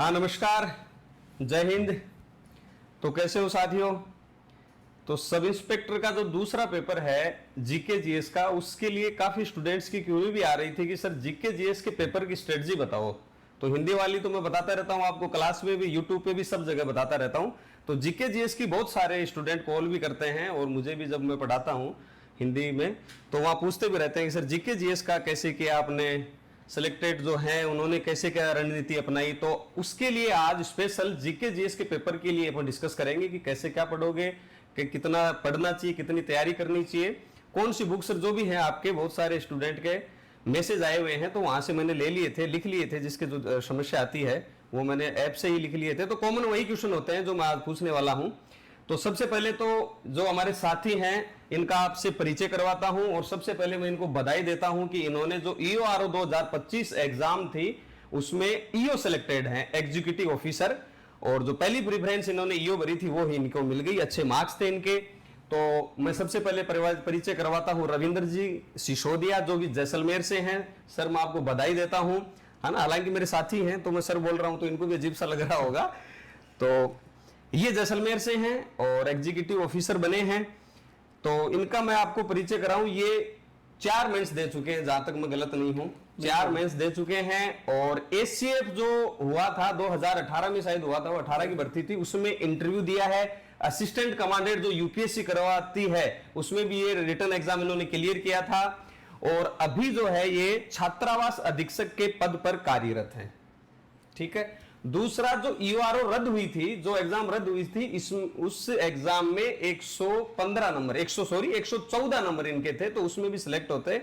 हाँ नमस्कार, जय हिंद। तो कैसे हो साथियों। तो सब इंस्पेक्टर का जो दूसरा पेपर है जीके जीएस का, उसके लिए काफी स्टूडेंट्स की क्वेरी भी आ रही थी कि सर जीके जीएस के पेपर की स्ट्रेटजी बताओ। तो हिंदी वाली तो मैं बताता रहता हूँ आपको, क्लास में भी, यूट्यूब पे भी, सब जगह बताता रहता हूँ। तो जीके जीएस की बहुत सारे स्टूडेंट कॉल भी करते हैं और मुझे भी जब मैं पढ़ाता हूँ हिंदी में तो वहाँ पूछते भी रहते हैं कि सर जीके जीएस का कैसे किया आपने, सिलेक्टेड जो हैं उन्होंने कैसे क्या रणनीति अपनाई। तो उसके लिए आज स्पेशल जीके जीएस के पेपर के लिए अपन डिस्कस करेंगे कि कैसे क्या पढ़ोगे, कि कितना पढ़ना चाहिए, कितनी तैयारी करनी चाहिए, कौन सी बुक्स जो भी हैं आपके बहुत सारे स्टूडेंट के मैसेज आए हुए हैं तो वहां से मैंने ले लिए थे, लिख लिए थे, जिसके जो समस्या आती है वो मैंने ऐप से ही लिख लिए थे। तो कॉमन वही क्वेश्चन होते हैं जो मैं आज पूछने वाला हूं। तो सबसे पहले तो जो हमारे साथी हैं इनका आपसे परिचय करवाता हूं और सबसे पहले मैं इनको बधाई देता हूं कि इन्होंने जो ईओआरओ 2025 एग्जाम थी उसमें ईओ सिलेक्टेड हैं, एग्जीक्यूटिव ऑफिसर। और जो पहली प्रेफरेंस इन्होंने ईओ भरी थी वो ही इनको मिल गई, अच्छे मार्क्स थे इनके। तो मैं सबसे पहले परिचय करवाता हूं रविंद्र जी सिसोदिया, जो कि जैसलमेर से हैं। सर मैं आपको बधाई देता हूं, है ना, हालांकि मेरे साथी हैं तो मैं सर बोल रहा हूं तो इनको भी अजीब सा लग रहा होगा। तो ये जैसलमेर से हैं और एग्जीक्यूटिव ऑफिसर बने हैं। तो इनका मैं आपको परिचय कराऊं, ये 4 मेंस दे चुके हैं, जहां तक मैं गलत नहीं हूं, 4 मेंस दे चुके हैं। और एसीएफ जो हुआ था 2018 में शायद हुआ था, वो 18 की भर्ती थी, उसमें इंटरव्यू दिया है। असिस्टेंट कमांडेंट जो यूपीएससी करवाती है उसमें भी ये रिटर्न एग्जाम इन्होंने क्लियर किया था। और अभी जो है ये छात्रावास अधीक्षक के पद पर कार्यरत है। ठीक है। दूसरा जो ईओआरओ रद्द हुई थी, जो एग्जाम रद्द हुई थी, उस एग्जाम में 114 नंबर इनके थे, तो उसमें भी सिलेक्ट होते।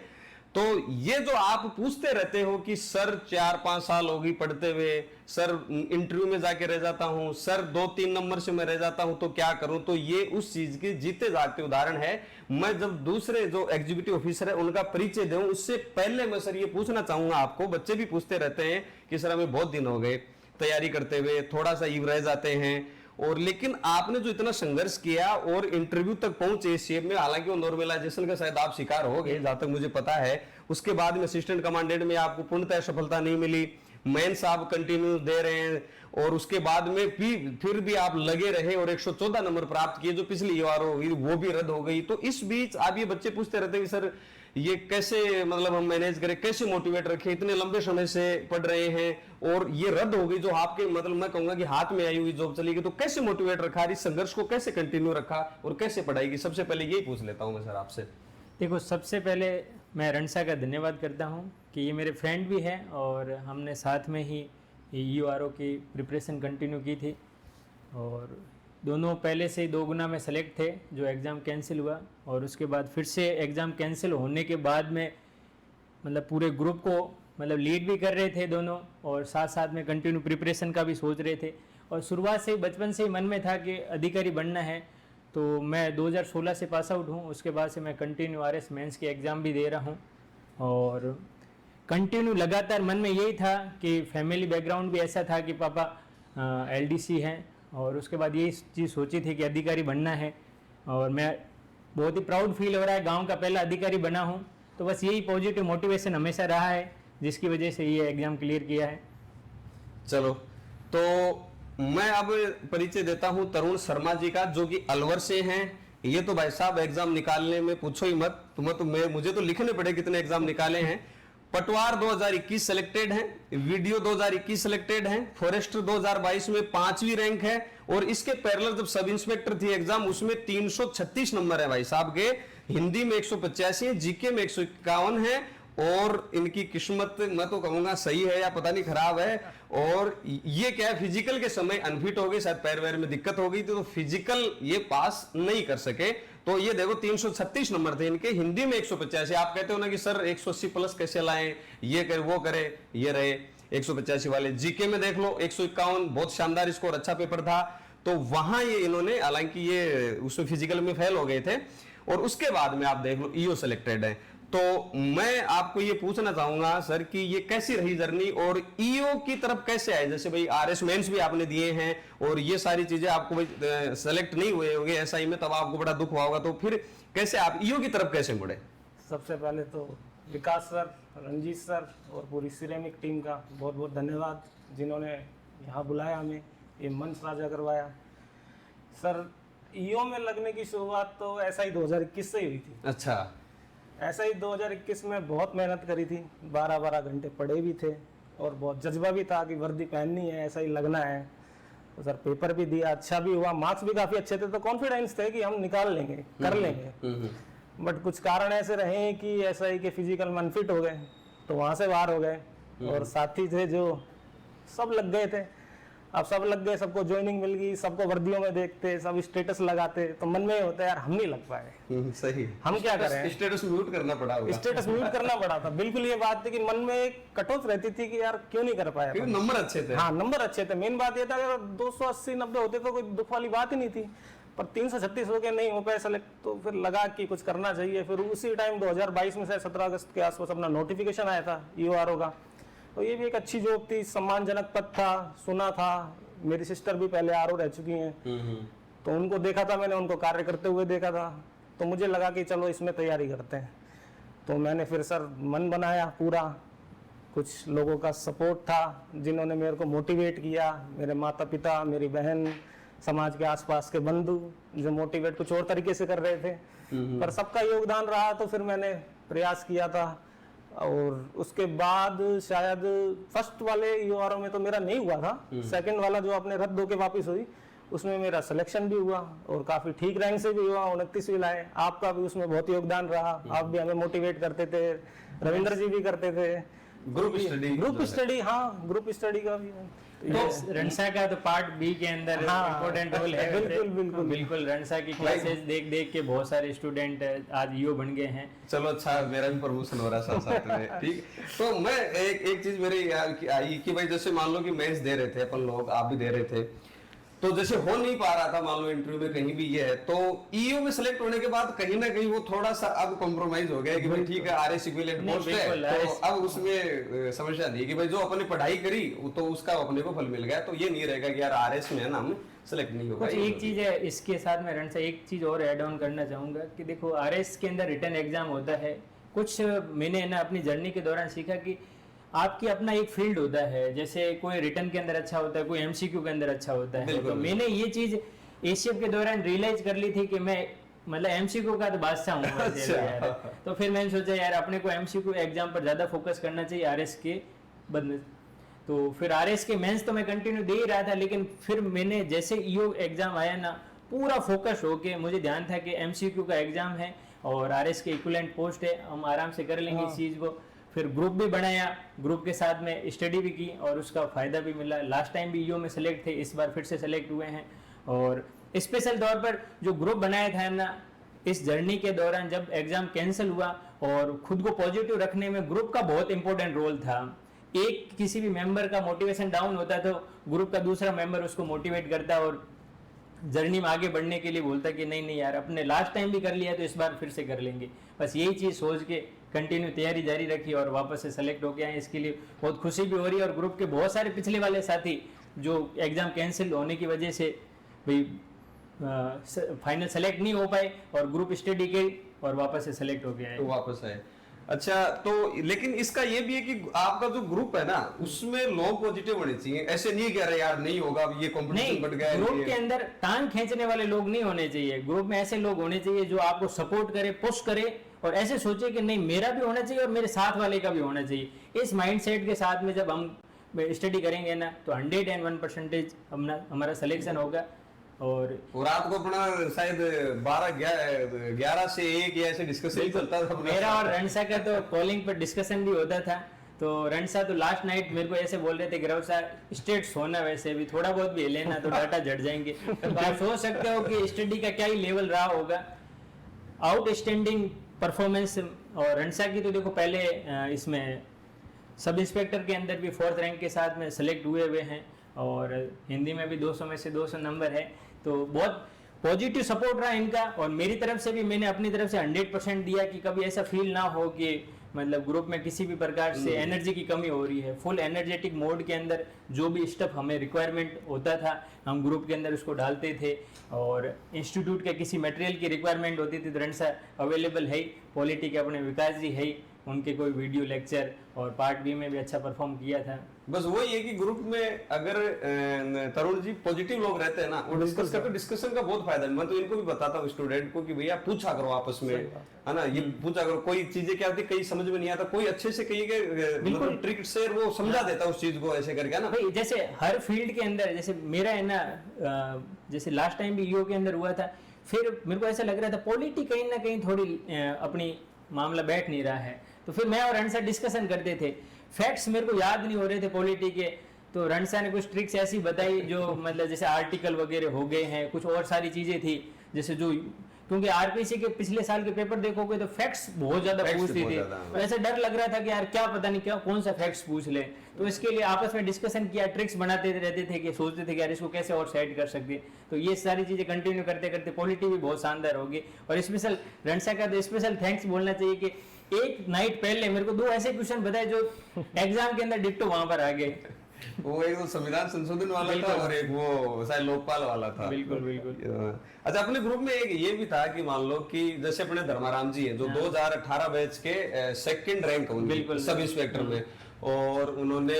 तो ये जो आप पूछते रहते हो कि सर 4-5 साल होगी पढ़ते हुए, सर इंटरव्यू में जाके रह जाता हूं, सर 2-3 नंबर से मैं रह जाता हूं, तो क्या करूं। तो ये उस चीज के जीते जागते उदाहरण है। मैं जब दूसरे जो एग्जीक्यूटिव ऑफिसर है उनका परिचय दूं उससे पहले मैं सर ये पूछना चाहूंगा आपको, बच्चे भी पूछते रहते हैं कि सर हमें बहुत दिन हो गए तैयारी करते हुए, थोड़ा सा ईव रह जाते हैं, और लेकिन आपने जो इतना संघर्ष किया और इंटरव्यू तक पहुंचे इस शेप में, हालांकि वो नॉर्मलाइजेशन का शायद आप शिकार हो गए जहां तक मुझे पता है, उसके बाद में असिस्टेंट कमांडेंट में आपको पूर्णतः सफलता नहीं मिली, मेंस आप कंटिन्यू दे रहे हैं, और उसके बाद में भी फिर भी आप लगे रहे और 114 नंबर प्राप्त किए, जो पिछली ईओआरओ हुई वो भी रद्द हो गई। तो इस बीच आप ये बच्चे पूछते रहते हैं कि सर ये कैसे, मतलब हम मैनेज करें, कैसे मोटिवेट रखें, इतने लंबे समय से पढ़ रहे हैं और ये रद्द हो गई, जो आपके मतलब मैं कहूंगा कि हाथ में आई हुई जॉब चली गई, तो कैसे मोटिवेट रखा, इस संघर्ष को कैसे कंटिन्यू रखा और कैसे पढ़ाई की। सबसे पहले यही पूछ लेता हूं मैं सर आपसे। देखो, सबसे पहले मैं रणसा का धन्यवाद करता हूं कि ये मेरे फ्रेंड भी हैं और हमने साथ में ही ईओआरओ की प्रिपरेशन कंटिन्यू की थी, और दोनों पहले से ही 2 गुना में सेलेक्ट थे। जो एग्ज़ाम कैंसिल हुआ और उसके बाद फिर से एग्ज़ाम कैंसिल होने के बाद में मतलब पूरे ग्रुप को मतलब लीड भी कर रहे थे दोनों, और साथ साथ में कंटिन्यू प्रिपरेशन का भी सोच रहे थे। और शुरुआत से बचपन से ही मन में था कि अधिकारी बनना है। तो मैं 2016 से पास आउट हूँ, उसके बाद से मैं कंटिन्यू आरएस मेंस की एग्ज़ाम भी दे रहा हूँ, और कंटिन्यू लगातार मन में यही था कि फैमिली बैकग्राउंड भी ऐसा था कि पापा एलडीसी हैं, और उसके बाद यही चीज़ सोची थी कि अधिकारी बनना है, और मैं बहुत ही प्राउड फील हो रहा है, गांव का पहला अधिकारी बना हूं। तो बस यही पॉजिटिव मोटिवेशन हमेशा रहा है जिसकी वजह से ये एग्ज़ाम क्लियर किया है। चलो, तो मैं अब परिचय देता हूं तरुण शर्मा जी का, जो कि अलवर से हैं। ये तो भाई साहब एग्जाम निकालने में पूछो ही मत, मुझे तो लिखने पड़े कितने एग्जाम निकाले हैं। पटवार 2021 सिलेक्टेड हैं, वीडियो 2021 सिलेक्टेड हैं, फॉरेस्टर 2022 में 5वीं रैंक है, और इसके पैरेलल जब सब इंस्पेक्टर थी एग्जाम उसमें 336 नंबर है भाई साहब के, हिंदी में 185 है, जीके में 151 है, और इनकी किस्मत मैं तो कहूंगा सही है या पता नहीं खराब है। और ये क्या है, फिजिकल के समय अनफिट हो गए, शायद पैर वैर में दिक्कत हो गई थी, तो फिजिकल ये पास नहीं कर सके। तो ये देखो 336 नंबर थे इनके, हिंदी में 185। आप कहते हो ना कि सर 180 प्लस कैसे लाएं, ये करे वो करे, ये रहे 185 वाले। जीके में देख लो 151, बहुत शानदार स्कोर, अच्छा पेपर था। तो वहां ये इन्होंने, हालांकि ये उसमें फिजिकल में फेल हो गए थे, और उसके बाद में आप देख लो ईओ सिलेक्टेड है। तो मैं आपको ये पूछना चाहूंगा सर कि ये कैसी रही जर्नी और ईओ की तरफ कैसे आए। जैसे भाई आरएस मेंस भी आपने दिए हैं और ये सारी चीजें आपको भाई सेलेक्ट नहीं हुए होंगे एसआई में, तब आपको बड़ा दुख हुआ होगा, तो फिर कैसे आप ईओ की तरफ कैसे मुड़े। सबसे पहले तो विकास सर, रंजीत सर और पूरी सिरेमिक टीम का बहुत बहुत धन्यवाद, जिन्होंने यहाँ बुलाया हमें, ये मंच साझा करवाया। सर ईओ में लगने की शुरुआत तो ऐसा ही 2021 से ही हुई थी। अच्छा, ऐसा ही 2021 में बहुत मेहनत करी थी, 12-12 घंटे पढ़े भी थे और बहुत जज्बा भी था कि वर्दी पहननी है, ऐसा ही लगना है। तो सर पेपर भी दिया, अच्छा भी हुआ, मार्क्स भी काफ़ी अच्छे थे, तो कॉन्फिडेंस थे कि हम निकाल लेंगे, कर लेंगे। बट कुछ कारण ऐसे रहे कि ऐसा ही कि फिजिकल में अनफिट हो गए, तो वहाँ से बाहर हो गए। और साथी थे जो सब लग गए थे, अब सब लग गए, सबको ज्वाइनिंग मिल गई, सबको वर्दियों में देखते, सब स्टेटस लगाते, तो मन में होता है यार हम नहीं लग पाए, सही, हम क्या करें। स्टेटस म्यूट करना पड़ा होगा। स्टेटस म्यूट करना पड़ा था, बिल्कुल ये बात थी कि मन में एक कटौत रहती थी कि यार क्यों नहीं कर पाया। क्योंकि नंबर अच्छे थे। हाँ नंबर अच्छे थे, मेन बात ये था अगर 280-90 होते तो कोई दुख वाली बात ही नहीं थी, पर 336 हो के नहीं हो पाए सेलेक्ट, तो फिर लगा कि कुछ करना चाहिए। फिर उसी टाइम 2022 में से 17 अगस्त के आसपास अपना नोटिफिकेशन आया था ईओआरओ का, तो ये भी एक अच्छी जॉब थी, सम्मानजनक पद था, सुना था। मेरी सिस्टर भी पहले आरओ रह चुकी हैं, तो उनको देखा था मैंने, उनको कार्य करते हुए देखा था, तो मुझे लगा कि चलो इसमें तैयारी करते हैं। तो मैंने फिर सर मन बनाया पूरा, कुछ लोगों का सपोर्ट था जिन्होंने मेरे को मोटिवेट किया, मेरे माता पिता, मेरी बहन, समाज के आसपास के बंधु जो मोटिवेट कुछ और तरीके से कर रहे थे, पर सबका योगदान रहा। तो फिर मैंने प्रयास किया था, और उसके बाद शायद फर्स्ट वाले ईओआरओ में तो मेरा नहीं हुआ था, सेकंड वाला जो आपने रद्द होके वापस हुई उसमें मेरा सिलेक्शन भी हुआ और काफी ठीक रैंक से भी हुआ, 29वीं लाए। आपका भी उसमें बहुत योगदान रहा, आप भी हमें मोटिवेट करते थे, रविंद्र जी भी करते थे। ग्रुप स्टडी, हाँ ग्रुप स्टडी का भी है। तो रणसा का तो पार्ट बी के अंदर इम्पोर्टेंट रोल है। बिल्कुल रणसा की क्लासेस देख देख के बहुत सारे स्टूडेंट आज ईओ बन गए हैं। चलो अच्छा, मेरा भी प्रमोशन हो रहा है साथ में। ठीक, तो मैं एक चीज मेरी आई कि भाई जैसे मान लो कि मेंस दे रहे थे अपन लोग, आप भी दे रहे थे, तो जैसे हो नहीं पा रहा था मान लो इंटरव्यू में कहीं भी ये है, तो ईओ में सिलेक्ट होने के बाद कहीं ना कहीं वो थोड़ा सा अब कॉम्प्रोमाइज हो गया कि भाई ठीक है आरएस इक्विवेलेंट पोस्ट है, तो अब उसमें समस्या नहीं कि भाई जो अपने पढ़ाई करी तो उसका अपने को फल मिल गया, तो ये नहीं रहेगा कि यार आरएस में है ना हम सेलेक्ट नहीं होगा। एक चीज है इसके साथ में रणसा एक चीज और ऐड ऑन करना चाहूंगा कि देखो आरएस के अंदर रिटन एग्जाम होता है, कुछ मैंने ना अपनी जर्नी के दौरान सीखा कि आपकी अपना एक फील्ड होता है, जैसे कोई रिटर्न के अंदर अच्छा होता है, कोई एमसीक्यू के अंदर अच्छा होता है। तो मैंने ये चीज एशियप के दौरान रियलाइज कर ली थी कि मैं मतलब एमसीक्यू का तो बादशाह हूँ। अच्छा। तो फिर मैंने सोचा यार अपने को एमसीक्यू एग्जाम पर ज्यादा फोकस करना चाहिए आरएस के बदले। तो फिर आरएस के मेंस तो मैं कंटिन्यू दे ही रहा था, लेकिन फिर मैंने जैसे ईओ एग्जाम आया ना, पूरा फोकस होके मुझे ध्यान था कि एमसीक्यू का एग्जाम है और आरएस के इक्विवेलेंट पोस्ट है, हम आराम से कर लेंगे इस चीज को। फिर ग्रुप भी बनाया, ग्रुप के साथ में स्टडी भी की और उसका फायदा भी मिला। लास्ट टाइम भी ईओ में सेलेक्ट थे, इस बार फिर से सेलेक्ट हुए हैं। और स्पेशल तौर पर जो ग्रुप बनाया था ना, इस जर्नी के दौरान जब एग्जाम कैंसिल हुआ और खुद को पॉजिटिव रखने में ग्रुप का बहुत इंपॉर्टेंट रोल था। एक किसी भी मेंबर का मोटिवेशन डाउन होता तो ग्रुप का दूसरा मेंबर उसको मोटिवेट करता और जर्नी में आगे बढ़ने के लिए बोलता कि नहीं नहीं यार अपने लास्ट टाइम भी कर लिया तो इस बार फिर से कर लेंगे। बस यही चीज सोच के कंटिन्यू तैयारी जारी रखी और वापस से सेलेक्ट हो गया है। इसके लिए बहुत खुशी भी हो रही है और ग्रुप के बहुत सारे पिछले वाले साथी जो एग्जाम कैंसिल होने की वजह से भाई फाइनल सेलेक्ट नहीं हो पाए और ग्रुप स्टडी के और वापस से सेलेक्ट हो गया है, तो वापस आए। अच्छा, तो लेकिन इसका ये भी है कि आपका जो ग्रुप है ना उसमें लोग पॉजिटिव होने चाहिए, ऐसे नहीं कह रहे यार नहीं होगा ये कंपटीशन बढ़ गया है। ग्रुप के अंदर टांग खींचने वाले लोग नहीं होने चाहिए, ग्रुप में ऐसे लोग होने चाहिए जो आपको सपोर्ट करे, पुश करे और ऐसे सोचे कि नहीं मेरा भी होना चाहिए और मेरे साथ वाले का भी होना चाहिए। इस माइंडसेट के साथ में जब हम स्टडी करेंगे ना तो 101% हमारा सिलेक्शन होगा। और रात को अपना शायद 11 से 1 या ऐसे डिस्कशन चलता था मेरा और रणसा का, तो कॉलिंग पर डिस्कशन भी होता था। तो रणसा तो लास्ट नाइट मेरे को ऐसे बोल रहे थे कि रवसा स्टेट सोना, वैसे भी थोड़ा बहुत भी लेना तो डाटा झड़ जाएंगे। तो आप सोच सकते हो कि स्टडी का क्या ही लेवल रहा होगा। Outstanding performance. और रणसा की तो देखो पहले इसमें सब इंस्पेक्टर के अंदर भी 4th रैंक के साथ में सेलेक्ट हुए हैं और हिंदी में भी 200 में से 200 नंबर है, तो बहुत पॉजिटिव सपोर्ट रहा इनका। और मेरी तरफ से भी मैंने अपनी तरफ से 100% दिया कि कभी ऐसा फील ना हो कि मतलब ग्रुप में किसी भी प्रकार से एनर्जी की कमी हो रही है। फुल एनर्जेटिक मोड के अंदर जो भी स्टफ हमें रिक्वायरमेंट होता था हम ग्रुप के अंदर उसको डालते थे। और इंस्टीट्यूट के किसी मटेरियल की रिक्वायरमेंट होती थी तो रणसा अवेलेबल है, पॉलिटी के अपने विकास जी है, उनके कोई वीडियो लेक्चर, और पार्ट बी में भी अच्छा परफॉर्म किया था। बस वही है कि ग्रुप में अगर तरुण जी पॉजिटिव लोग रहते हैं ना, वो डिस्कस करते, डिस्कशन का बहुत फायदा है। मैं तो इनको भी बताता हूँ स्टूडेंट को कि भैया पूछा करो आपस में, है ना, ये पूछा करो। कोई चीजें क्या होती कहीं समझ में नहीं आता, कोई अच्छे से कही मतलब ट्रिक से वो समझा देता है उस चीज को, ऐसे करके ना भाई। जैसे हर फील्ड के अंदर, जैसे मेरा है ना, जैसे लास्ट टाइम भी ईओ के अंदर हुआ था, फिर मेरे को ऐसा लग रहा था पॉलिटी कहीं ना कहीं थोड़ी अपनी मामला बैठ नहीं रहा है, तो फिर मैं और रणसा डिस्कशन करते थे। फैक्ट्स मेरे को याद नहीं हो रहे थे पॉलिटी के, तो रणसा ने कुछ ट्रिक्स ऐसी बताई जो मतलब जैसे आर्टिकल वगैरह हो गए हैं, कुछ और सारी चीजें थी जैसे जो, क्योंकि आरपीसी के पिछले साल के पेपर देखोगे तो फैक्ट्स बहुत ज्यादा पूछती थी, तो ऐसे डर लग रहा था कि यार क्या पता नहीं क्या कौन सा फैक्ट्स पूछ ले। तो इसके लिए आपस में डिस्कशन किया, ट्रिक्स बनाते रहते थे कि सोचते थे कि यार इसको कैसे और सेट कर सकते। तो ये सारी चीजें कंटिन्यू करते करते पॉलिटी भी बहुत शानदार होगी। और स्पेशल रणसा का तो स्पेशल थैंक्स बोलना चाहिए कि एक नाइट पहले मेरे को 2 ऐसे क्वेश्चन बताए जो एग्जाम के अंदर डिट्टो वहां पर आ गए। वो एक तो संविधान संशोधन वाला था और एक वो शायद लोकपाल वाला था। बिल्कुल बिल्कुल। अच्छा, अपने ग्रुप में एक ये भी था कि मान लो कि जैसे अपने धर्माराम जी है जो 2018 बैच के सेकंड रैंक होंगे सब इंस्पेक्टर में, और उन्होंने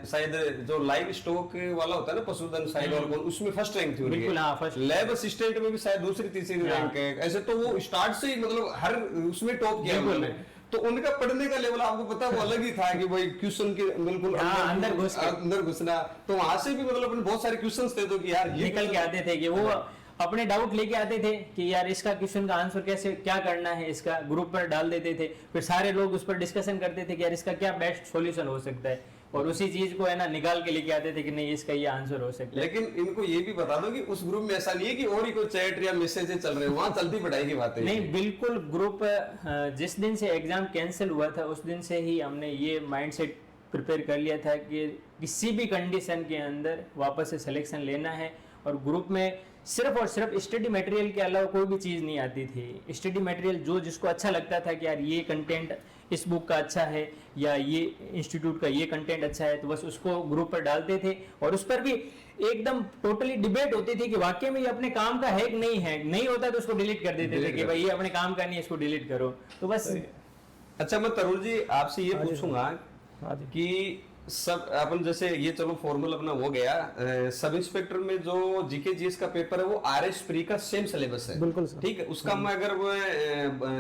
शायद जो लाइव स्टॉक वाला होता है ना पशुधन साइड और उसमें फर्स्ट रैंक थी उनकी। लैब असिस्टेंट में भी शायद दूसरी तीसरी रैंक है ऐसे, तो वो स्टार्ट से ही मतलब हर उसमें टॉप किया उन्होंने। तो उनका पढ़ने का लेवल आपको पता है वो अलग ही था कि भाई क्वेश्चन के बिल्कुल अंदर घुसना, तो वहां से भी मतलब बहुत सारे क्वेश्चंस थे तो कि यार ये निकल के आते थे कि वो अपने डाउट लेके आते थे कि यार इसका क्वेश्चन का आंसर कैसे क्या करना है, इसका ग्रुप पर डाल देते थे, फिर सारे लोग उस पर डिस्कशन करते थे कि यार इसका क्या बेस्ट सॉल्यूशन हो सकता है, और उसी चीज को है ना निकाल के लेके आते थे कि नहीं इसका ये आंसर हो सकता है। लेकिन इनको ये भी बता दो कि उस ग्रुप में ऐसा नहीं है कि और ही कोई चैट या मैसेज चल रहे हैं, वहां चलती पढ़ाई की बातें नहीं, बिल्कुल ग्रुप जिस दिन से एग्जाम कैंसिल हुआ था उस दिन से ही हमने ये माइंडसेट प्रिपेयर कर लिया था कि किसी भी कंडीशन के अंदर वापस से सिलेक्शन लेना है। और ग्रुप में सिर्फ और सिर्फ स्टडी मटेरियल के अलावा कोई भी चीज़ नहीं आती थी। स्टडी मटेरियल जो जिसको अच्छा लगता था कि यार ये कंटेंट इस बुक का अच्छा है या ये इंस्टीट्यूट का ये कंटेंट अच्छा है, तो बस उसको ग्रुप पर डालते थे। और उस पर भी एकदम टोटली डिबेट होती थी कि वाकई में ये अपने काम का है कि नहीं है, नहीं होता तो उसको डिलीट कर देते थे कि भाई ये अपने काम का नहीं है, इसको डिलीट करो। तो बस। अच्छा, मैं तरुण जी आपसे ये पूछूंगा कि सब अपन जैसे ये चलो फॉर्मल अपना हो गया, सब इंस्पेक्टर में जो जीके जीएस का पेपर है वो आरएस प्री का सेम सिलेबस है, बिल्कुल सर। ठीक है, उसका मैं अगर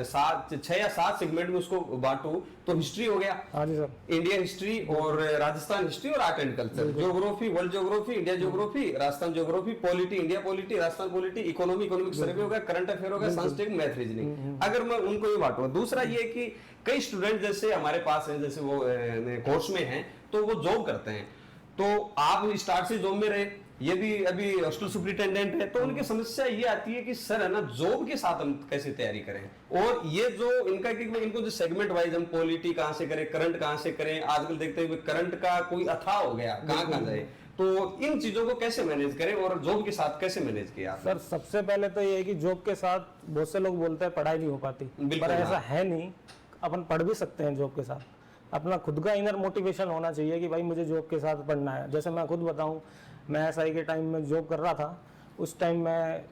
6 या 7 सेगमेंट में उसको बांटू तो हिस्ट्री हो गया, हाँ जी सर, इंडिया हिस्ट्री और राजस्थान हिस्ट्री और art and culture, geography world geography, India geography, Rajasthan geography, polity India polity, Rajasthan polity, economy economic survey हो गया, करंट अफेयर हो गया, सांस्कृतिक, मैथ रीजनिंग, अगर मैं उनको ये बांटूंगा। दूसरा ये कि कई स्टूडेंट जैसे हमारे पास हैं, जैसे वो कोर्स में हैं तो वो जॉब करते हैं, तो आप स्टार्ट से जॉब में रहे, ये भी अभी हॉस्टल सुपरिटेंडेंट है, तो उनकी समस्या ये आती है कि सर है ना जॉब के साथ हम कैसे तैयारी करें, और ये जो इनका कि इनको जो सेगमेंट वाइज हम पॉलिटी कहाँ से करें, करंट कहाँ से करें, आजकल देखते हैं करंट का कोई अथाह हो गया, कहाँ जाए, तो इन चीजों को कैसे मैनेज करें और जॉब के साथ कैसे मैनेज किया? सर सबसे पहले तो ये है कि जॉब के साथ बहुत से लोग बोलते हैं पढ़ाई नहीं हो पाती, पर ऐसा है नहीं, अपन पढ़ भी सकते हैं जॉब के साथ। अपना खुद का इनर मोटिवेशन होना चाहिए कि भाई मुझे जॉब के साथ पढ़ना है। जैसे मैं खुद बताऊं, मैं एसआई के टाइम में जॉब कर रहा था, उस टाइम मैं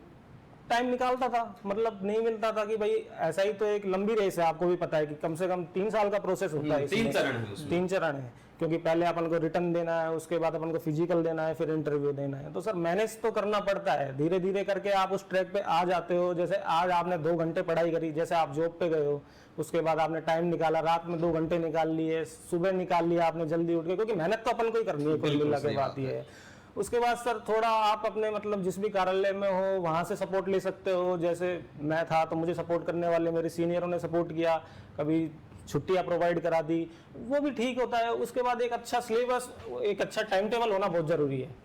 टाइम निकालता था, मतलब नहीं मिलता था कि भाई एसआई तो एक लंबी रेस है, आपको भी पता है कि कम से कम 3 साल का प्रोसेस होता है, 3 चरण है, क्योंकि पहले अपन को रिटर्न देना है, उसके बाद अपन को फिजिकल देना है, फिर इंटरव्यू देना है। तो सर मैनेज तो करना पड़ता है, धीरे धीरे करके आप उस ट्रैक पे आ जाते हो। जैसे आज आपने 2 घंटे पढ़ाई करी, जैसे आप जॉब पे गए हो, उसके बाद आपने टाइम निकाला, रात में 2 घंटे निकाल लिए, सुबह निकाल लिया आपने जल्दी उठ के, क्योंकि मेहनत तो अपन को ही करनी है, कुल मिला के बात ये है। उसके बाद सर थोड़ा आप अपने मतलब जिस भी कार्यालय में हो वहाँ से सपोर्ट ले सकते हो। जैसे मैं था तो मुझे सपोर्ट करने वाले मेरे सीनियरों ने सपोर्ट किया, कभी छुट्टियाँ प्रोवाइड करा दी, वो भी ठीक होता है। उसके बाद एक अच्छा सिलेबस, एक अच्छा टाइम टेबल होना बहुत ज़रूरी है।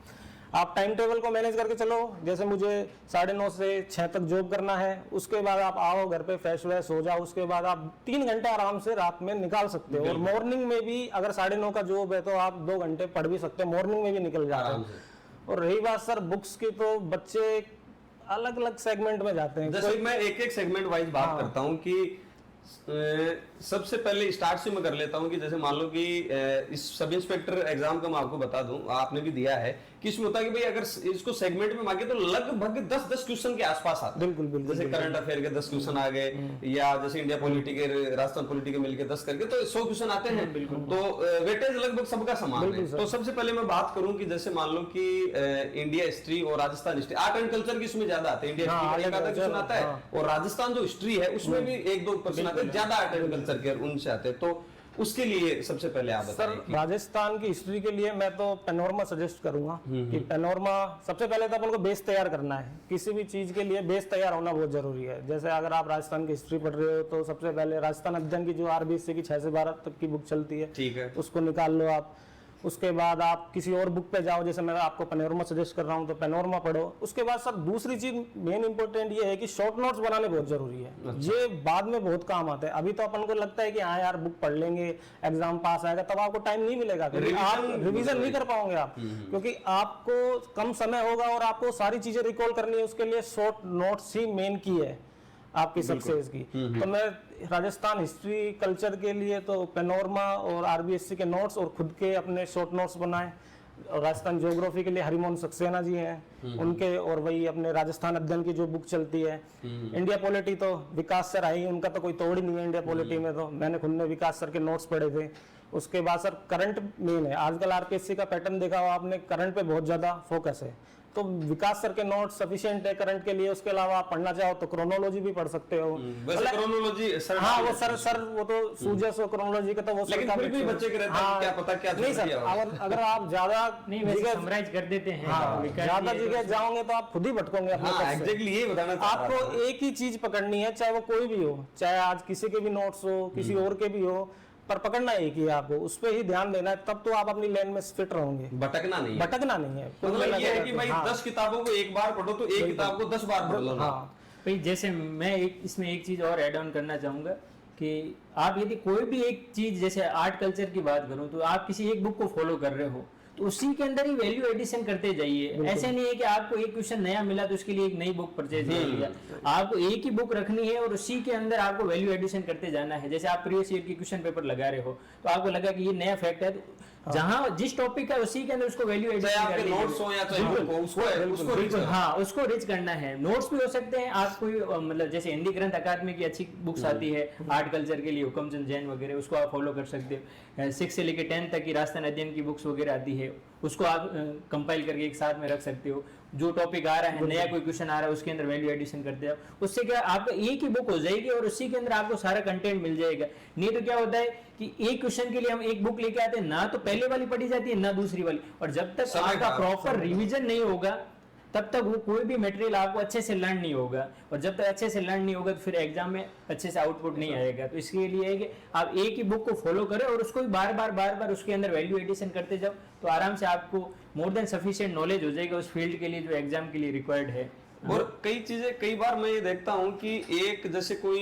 आप टाइम टेबल को मैनेज करके चलो, जैसे मुझे 9:30 से 6 तक जॉब करना है, उसके बाद आप आओ घर पे फ्रेश व्रेश हो जाओ, उसके बाद आप 3 घंटे आराम से रात में निकाल सकते हो। और मॉर्निंग में भी अगर 9:30 का जॉब है तो आप 2 घंटे पढ़ भी सकते हो, मॉर्निंग में भी निकल जाते हैं। और रही बात सर बुक्स की, तो बच्चे अलग अलग सेगमेंट में जाते हैं। जैसे मैं एक सेगमेंट वाइज बात करता हूँ कि सबसे पहले स्टार्ट से मैं कर लेता हूँ कि जैसे मान लो कि इस सब इंस्पेक्टर एग्जाम का मैं आपको बता दूं, आपने भी दिया है कि इसमें होता है कि भाई अगर इसको सेगमेंट में मांगे तो लगभग 10-10 क्वेश्चन के आसपास आते हैं। बिल्कुल बिल्कुल जैसे करंट अफेयर के 10 क्वेश्चन आ गए, या जैसे इंडिया पॉलिटी के, राजस्थान पॉलिटी के मिलके 10 करके तो 100 क्वेश्चन आते हैं। तो वेटेज लगभग सबका समान है। तो सबसे पहले मैं बात करूं कि जैसे मान लो कि इंडिया हिस्ट्री और Rajasthan history, art and culture की इसमें ज्यादा आते हैं। इंडिया हिस्ट्री का एक आधा क्वेश्चन आता है, और राजस्थान जो हिस्ट्री है उसमें भी 1-2 क्वेश्चन आते हैं, ज्यादा आर्ट एंड कल्चर के उनसे आते हैं। तो उसके लिए सबसे पहले आप बताएं सर, राजस्थान की हिस्ट्री के लिए मैं तो पैनोरमा सजेस्ट करूंगा कि पैनोरमा सबसे पहले तो अपन को बेस तैयार करना है। किसी भी चीज के लिए बेस तैयार होना बहुत जरूरी है। जैसे अगर आप राजस्थान की हिस्ट्री पढ़ रहे हो तो सबसे पहले राजस्थान अध्ययन की जो आरबीएससी की 6 से 12 तक की बुक चलती है, ठीक है, उसको निकाल लो आप। उसके बाद आप किसी और बुक पे जाओ, जैसे मैं आपको पैनोरमा सजेस्ट कर रहा हूँ तो पैनोरमा पढ़ो। उसके बाद सर दूसरी चीज मेन इंपॉर्टेंट ये है कि शॉर्ट नोट्स बनाने बहुत जरूरी है। ये बाद में बहुत काम आता है। अभी तो अपन को लगता है कि हाँ यार बुक पढ़ लेंगे, एग्जाम पास आएगा, तब आपको टाइम नहीं मिलेगा, क्योंकि आप रिवीजन नहीं कर पाओगे आप, क्योंकि आपको कम समय होगा और आपको सारी चीजें रिकॉल करनी है। उसके लिए शॉर्ट नोट्स ही मेन की है आपकी सक्सेस की। तो मैं राजस्थान हिस्ट्री कल्चर के लिए तो पैनोरमा और आरबीएससी के नोट्स और खुद के अपने शॉर्ट नोट्स बनाए। और राजस्थान ज्योग्राफी के लिए हरिमोहन सक्सेना जी हैं उनके, और वही अपने राजस्थान अध्ययन की जो बुक चलती है। इंडिया पॉलिटी तो विकास सर आई, उनका तो कोई तोड़ ही नहीं है इंडिया पॉलिटी में। तो मैंने खुद ने विकास सर के नोट्स पढ़े थे। उसके बाद सर करंट मेन है। आजकल आरपीएससी का पैटर्न देखा हो आपने, करंट पे बहुत ज्यादा फोकस है, तो विकास सर के नोट सफिशिएंट है करंट के लिए। उसके अलावा आप पढ़ना चाहो तो क्रोनोलॉजी भी पढ़ सकते हो। वैसे क्रोनोलॉजी सर, हाँ वो सर वो तो सूजस और क्रोनोलॉजी का तो वो लेकिन फिर भी बच्चे के रहते हैं क्या पता क्या नहीं सर, अगर आप ज्यादा नहीं वैसे समराइज कर देते हैं। ज्यादा जगह जाओगे तो आप खुद ही भटकोगे अपने हाँ, एग्जैक्टली यही बताना चाह रहा था। आपको एक ही चीज पकड़नी है, चाहे वो कोई भी हो, चाहे आज किसी के भी नोट्स हो, किसी और के भी हो, पर पकड़ना एक ही है आपको, उस पे ही ध्यान देना है, तब तो आप अपनी लाइन में फिट रहोगे। भटकना नहीं है, भटकना नहीं है। मतलब ये है कि भाई 10 किताबों को एक बार पढ़ो तो एक किताब को 10 बार पढ़ लो ना। भाई जैसे मैं इसमें एक चीज और ऐड ऑन करना चाहूंगा कि आप यदि कोई भी एक चीज, जैसे आर्ट कल्चर की बात करूं, तो आप किसी एक बुक को फॉलो कर रहे हो तो उसी के अंदर ही वैल्यू एडिशन करते जाइए। ऐसे नहीं है कि आपको एक क्वेश्चन नया मिला तो उसके लिए एक नई बुक परचेज कर लिया। आपको एक ही बुक रखनी है और उसी के अंदर आपको वैल्यू एडिशन करते जाना है। जैसे आप प्रीवियस ईयर की क्वेश्चन पेपर लगा रहे हो तो आपको लगा कि ये नया फैक्ट है, तो जहां जिस टॉपिक है उसी के अंदर उसको वैल्यू एडिशन करनी है। नोट्स हो या तो उसको रिच, हाँ उसको रिच करना है। नोट्स भी हो सकते हैं आप कोई मतलब जैसे हिंदी ग्रंथ अकादमी की अच्छी बुक्स आती है आर्ट कल्चर के लिए, हुकमचंद जैन वगैरह, उसको आप फॉलो कर सकते हो। 6 से लेकर 10 तक की राजस्थान अध्ययन की बुक्स वगैरह आती है, उसको आप कंपाइल करके एक साथ में रख सकते हो। जो टॉपिक आ रहा है, नया कोई क्वेश्चन आ रहा है, उसके अंदर वैल्यू एडिशन करते हो। उससे क्या आपको एक ही बुक हो जाएगी और उसी के अंदर आपको सारा कंटेंट मिल जाएगा। नहीं तो क्या होता है कि एक क्वेश्चन के लिए हम एक बुक लेके आते हैं, ना तो पहले वाली पढ़ी जाती है ना दूसरी वाली, और जब तक आपका प्रॉपर रिवीजन नहीं होगा तब तक वो कोई भी मटेरियल आपको अच्छे से लर्न नहीं होगा, और जब तक अच्छे से लर्न नहीं होगा तो फिर एग्जाम में अच्छे से आउटपुट नहीं आएगा। तो इसके लिए है कि आप एक ही बुक को फॉलो करें और उसको बार बार उसके अंदर वैल्यू एडिशन करते जाओ, तो आराम से आपको मोर देन सफिशिएंट नॉलेज हो जाएगा उस फील्ड के लिए जो एग्जाम के लिए रिक्वायर्ड है। और कई चीजें, कई बार मैं ये देखता हूँ कि एक जैसे कोई